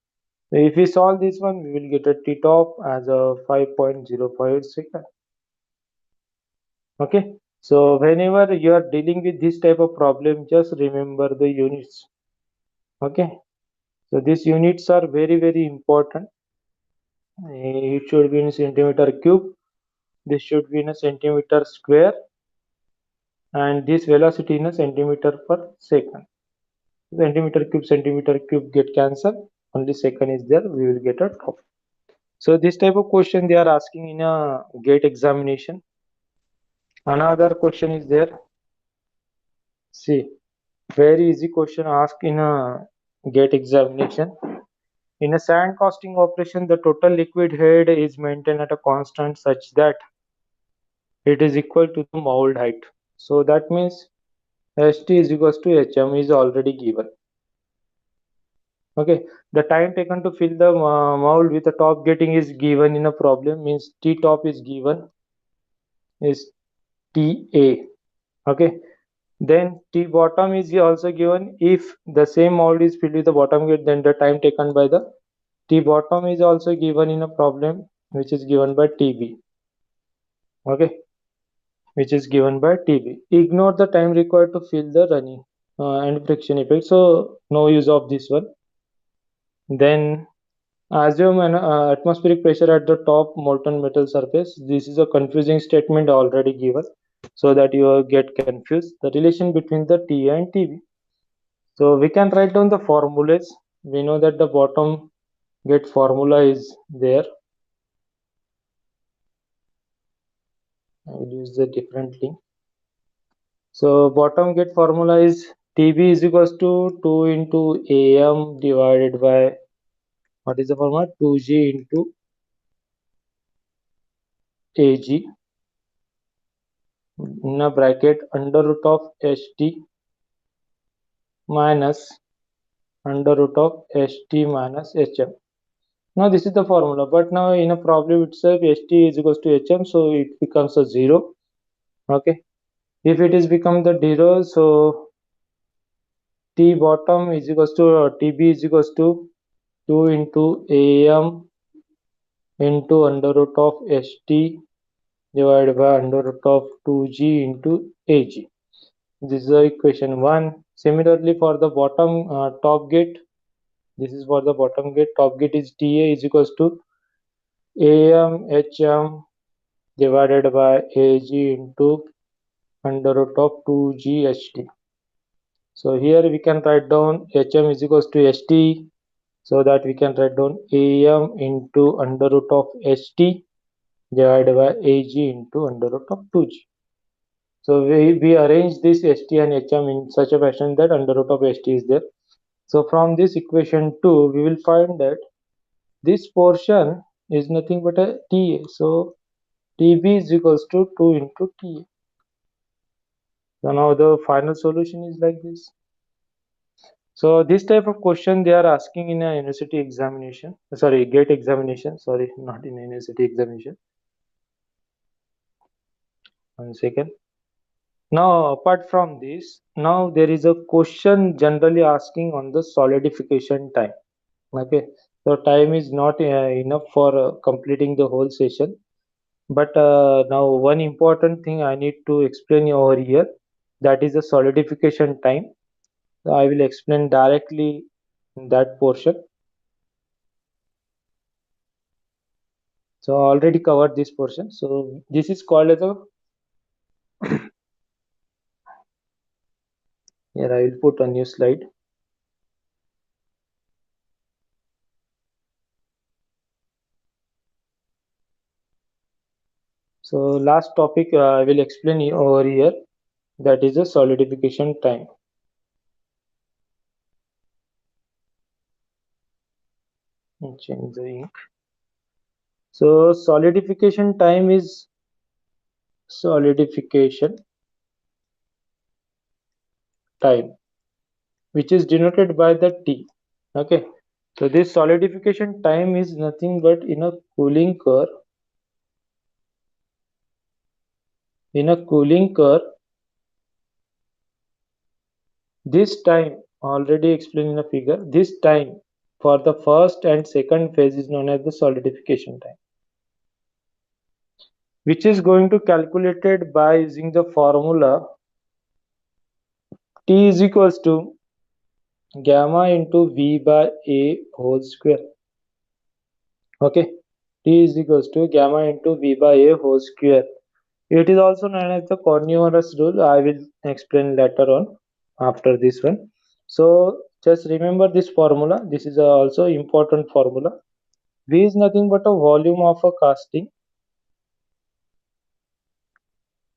So if we solve this one, we will get a T top as a 5.05 second. Okay. So whenever you are dealing with this type of problem, just remember the units. Okay. So these units are very important. It should be in centimeter cube. This should be in a centimeter square, and this velocity in a centimeter per second. Centimeter cube get cancelled. Only second is there. We will get a top. So this type of question they are asking in a gate examination. Another question is there. See, very easy question asked in a gate examination. In a sand casting operation, the total liquid head is maintained at a constant such that it is equal to the mold height. So that means St is equals to Hm is already given. Okay, the time taken to fill the mold with the top gating is given in a problem, means T top is given is TA. Okay, then T bottom is also given. If the same mold is filled with the bottom gate, then the time taken by the T bottom is also given in a problem which is given by TB. Okay, which is given by TB. Ignore the time required to fill the running and friction effect. So no use of this one. Then assume an atmospheric pressure at the top molten metal surface. This is a confusing statement already given, so that you get confused. The relation between the T and TB. So we can write down the formulas. We know that the bottom gate formula is there. I will use the different link. So bottom gate formula is TB is equals to 2 into AM divided by, what is the formula? 2G into AG in a bracket under root of ST minus under root of ST minus HM. Now this is the formula, but now in a problem itself ST is equals to HM, so it becomes a 0. Okay. If it is become the 0, so T bottom is equals to TB is equals to 2 into AM into under root of ST divided by under root of 2G into AG. This is the equation 1. Similarly, for the bottom top gate, this is for the bottom gate. Top gate is TA is equals to AM HM divided by AG into under root of 2G HT. So here we can write down HM is equals to ST, so that we can write down AM into under root of ST divided by AG into under root of 2G. So we arrange this ST and HM in such a fashion that under root of ST is there. So from this equation 2, we will find that this portion is nothing but a TA. So TB is equals to 2 into TA. So now the final solution is like this. So this type of question they are asking in a university examination. Sorry, gate examination. Sorry, not in a university examination. 1 second. Now, apart from this, now there is a question generally asking on the solidification time. Okay, so time is not enough for completing the whole session. But now one important thing I need to explain over here, that is the solidification time. So I will explain directly in that portion. So I already covered this portion. So this is called as a, here I will put a new slide. So last topic I will explain over here, that is the solidification time. change the ink. So solidification time, which is denoted by the T. Okay. So this solidification time is nothing but in a cooling curve. In a cooling curve, this time already explained in a figure. This time for the first and second phase is known as the solidification time, which is going to calculated by using the formula T is equals to gamma into V by A whole square. Okay, T is equals to gamma into V by A whole square. It is also known as the Cornelius rule. I will explain later on after this one. So just remember this formula. This is also important formula. V is nothing but a volume of a casting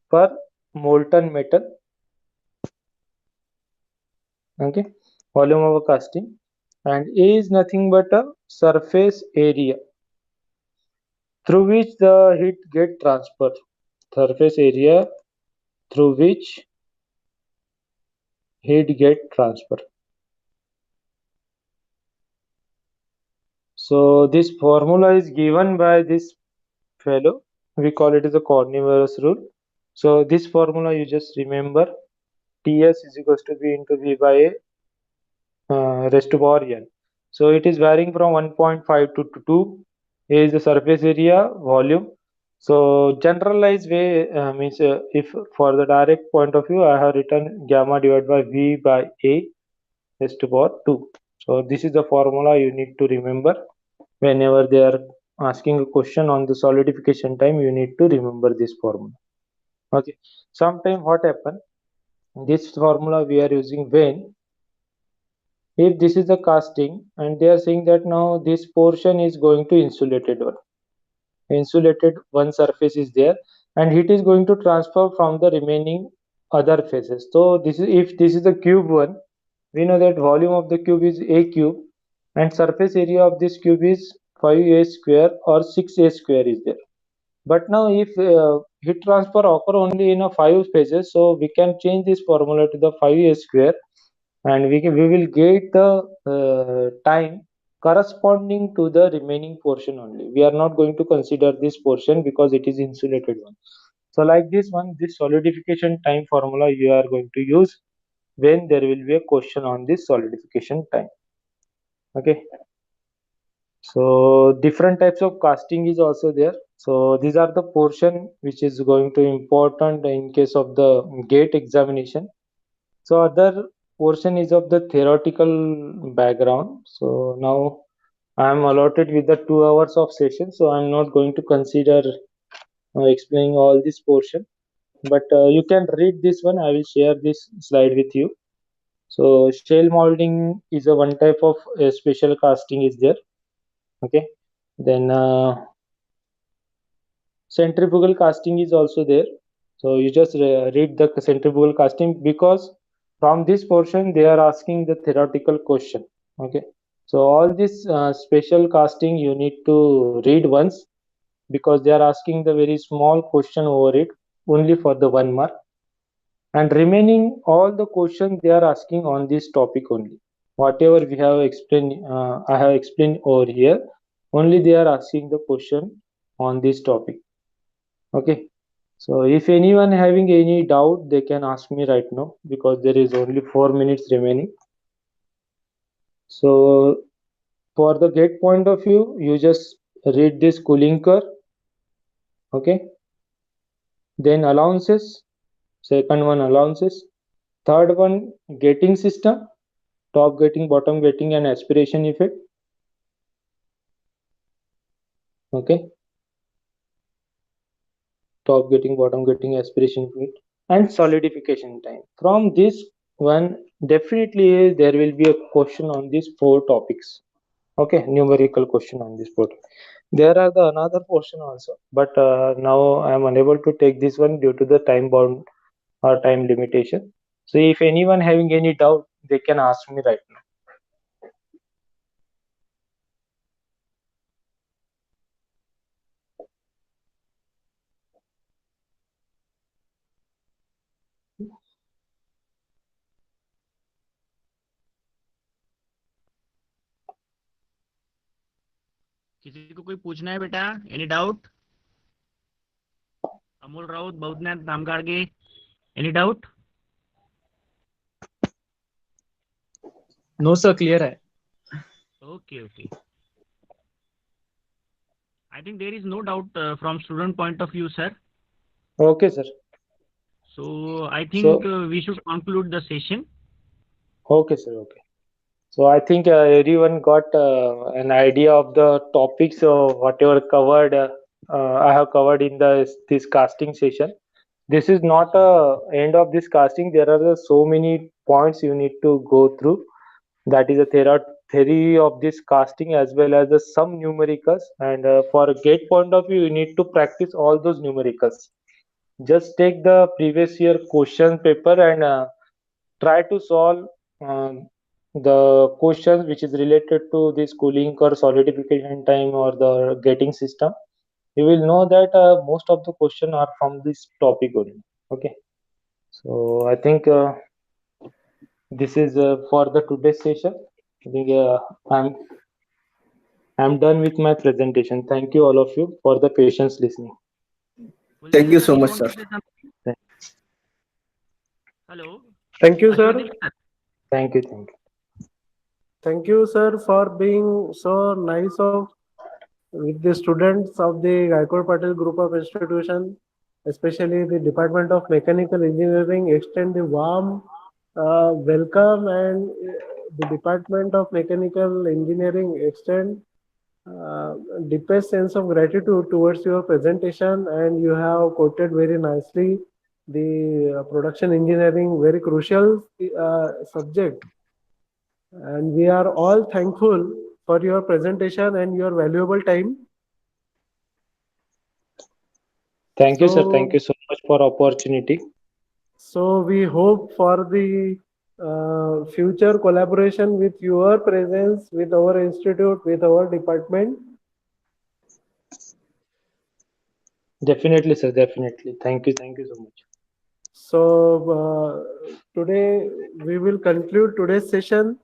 per molten metal. Okay, volume of a casting, and A is nothing but a surface area through which the heat get transferred. Surface area through which heat get transferred. So this formula is given by this fellow. We call it as the Cornelius rule. So this formula you just remember Ts is equals to V into V by A raised to power n. So it is varying from 1.5 to 2. A is the surface area volume. So generalized way means if for the direct point of view I have written gamma divided by V by A raised to power 2. So this is the formula you need to remember whenever they are asking a question on the solidification time. You need to remember this formula. Okay, sometime what happen, this formula we are using when if this is the casting and they are saying that now this portion is going to insulated one surface is there and heat is going to transfer from the remaining other faces. So this is, if this is the cube one, we know that volume of the cube is a cube and surface area of this cube is 5a square or 6a square is there. But now if heat transfer occur only in a 5 phases, so we can change this formula to the 5a square and we will get the time corresponding to the remaining portion only. We are not going to consider this portion because it is insulated one. So like this one, this solidification time formula you are going to use when there will be a question on this solidification time. Okay, so different types of casting is also there. So these are the portion which is going to important in case of the gate examination. So other portion is of the theoretical background. So now I am allotted with the 2 hours of session. So I'm not going to consider explaining all this portion. But you can read this one. I will share this slide with you. So shell molding is a one type of special casting is there. Okay. Then centrifugal casting is also there. So you just read the centrifugal casting because from this portion they are asking the theoretical question. Okay, so all this special casting you need to read once because they are asking the very small question over it only for the 1 mark, and remaining all the questions they are asking on this topic only. Whatever we have explained, I have explained over here, only they are asking the question on this topic. Okay, so if anyone having any doubt they can ask me right now because there is only 4 minutes remaining. So for the gate point of view you just read this cooling curve. Okay, then allowances, second one allowances, third one gating system, top gating, bottom gating and aspiration effect. Okay, top gating, bottom gating, aspiration effect and solidification time. From this one definitely there will be a question on these 4 topics. Okay, numerical question on this board. There are the another portion also, but now I am unable to take this one due to the time bound or time limitation. So if anyone having any doubt they can ask me right now. किसी को कोई पूछना है बेटा? Any doubt? Amol Raut, Bauddhanath Dhamgadge, any doubt? No sir, clear है. Okay, okay. I think there is no doubt from student point of view, sir. Okay, sir. So I think So, we should conclude the session. okay, sir. Okay. So I think everyone got an idea of the topics of whatever covered. I have covered in this casting session. This is Yes, not sir. a end of this casting. There are so many points you need to go through. That is a theory of this casting as well as the some numericals. And for a gate point of view, you need to practice all those numericals. Just take the previous year question paper and try to solve the questions which is related to this cooling or solidification time or the gating system. You will know that most of the question are from this topic only. Okay, so I think this is for the today's session. I think I'm done with my presentation. Thank you all of you for the patience listening. Thank Kuljit you sir, so you much, want sir. to say something? Hello, Thank you, sir. Ashwadip sir. Thank you, thank you. Thank you, sir, for being so nice of with the students of the Gaikwad Patel Group of Institution, especially the Department of Mechanical Engineering, extend the warm welcome, and the Department of Mechanical Engineering extend uh, deepest sense of gratitude towards your presentation, and you have quoted very nicely the production engineering, very crucial subject, and we are all thankful for your presentation and your valuable time. Thank you, sir. Thank you So, so much for opportunity. so we hope for the future collaboration with your presence, with our institute, with our department. Definitely, sir. Definitely. Thank you. Thank you so much. So today we will conclude today's session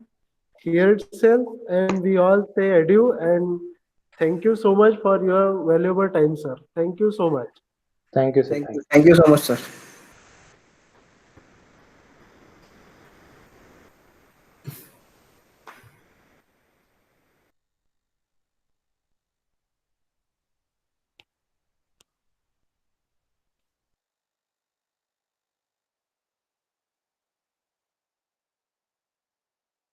here itself, and we all say adieu and thank you so much for your valuable time, sir. Thank you so much. Thank you, sir. Thank Thank you. you. Thank you so much, sir.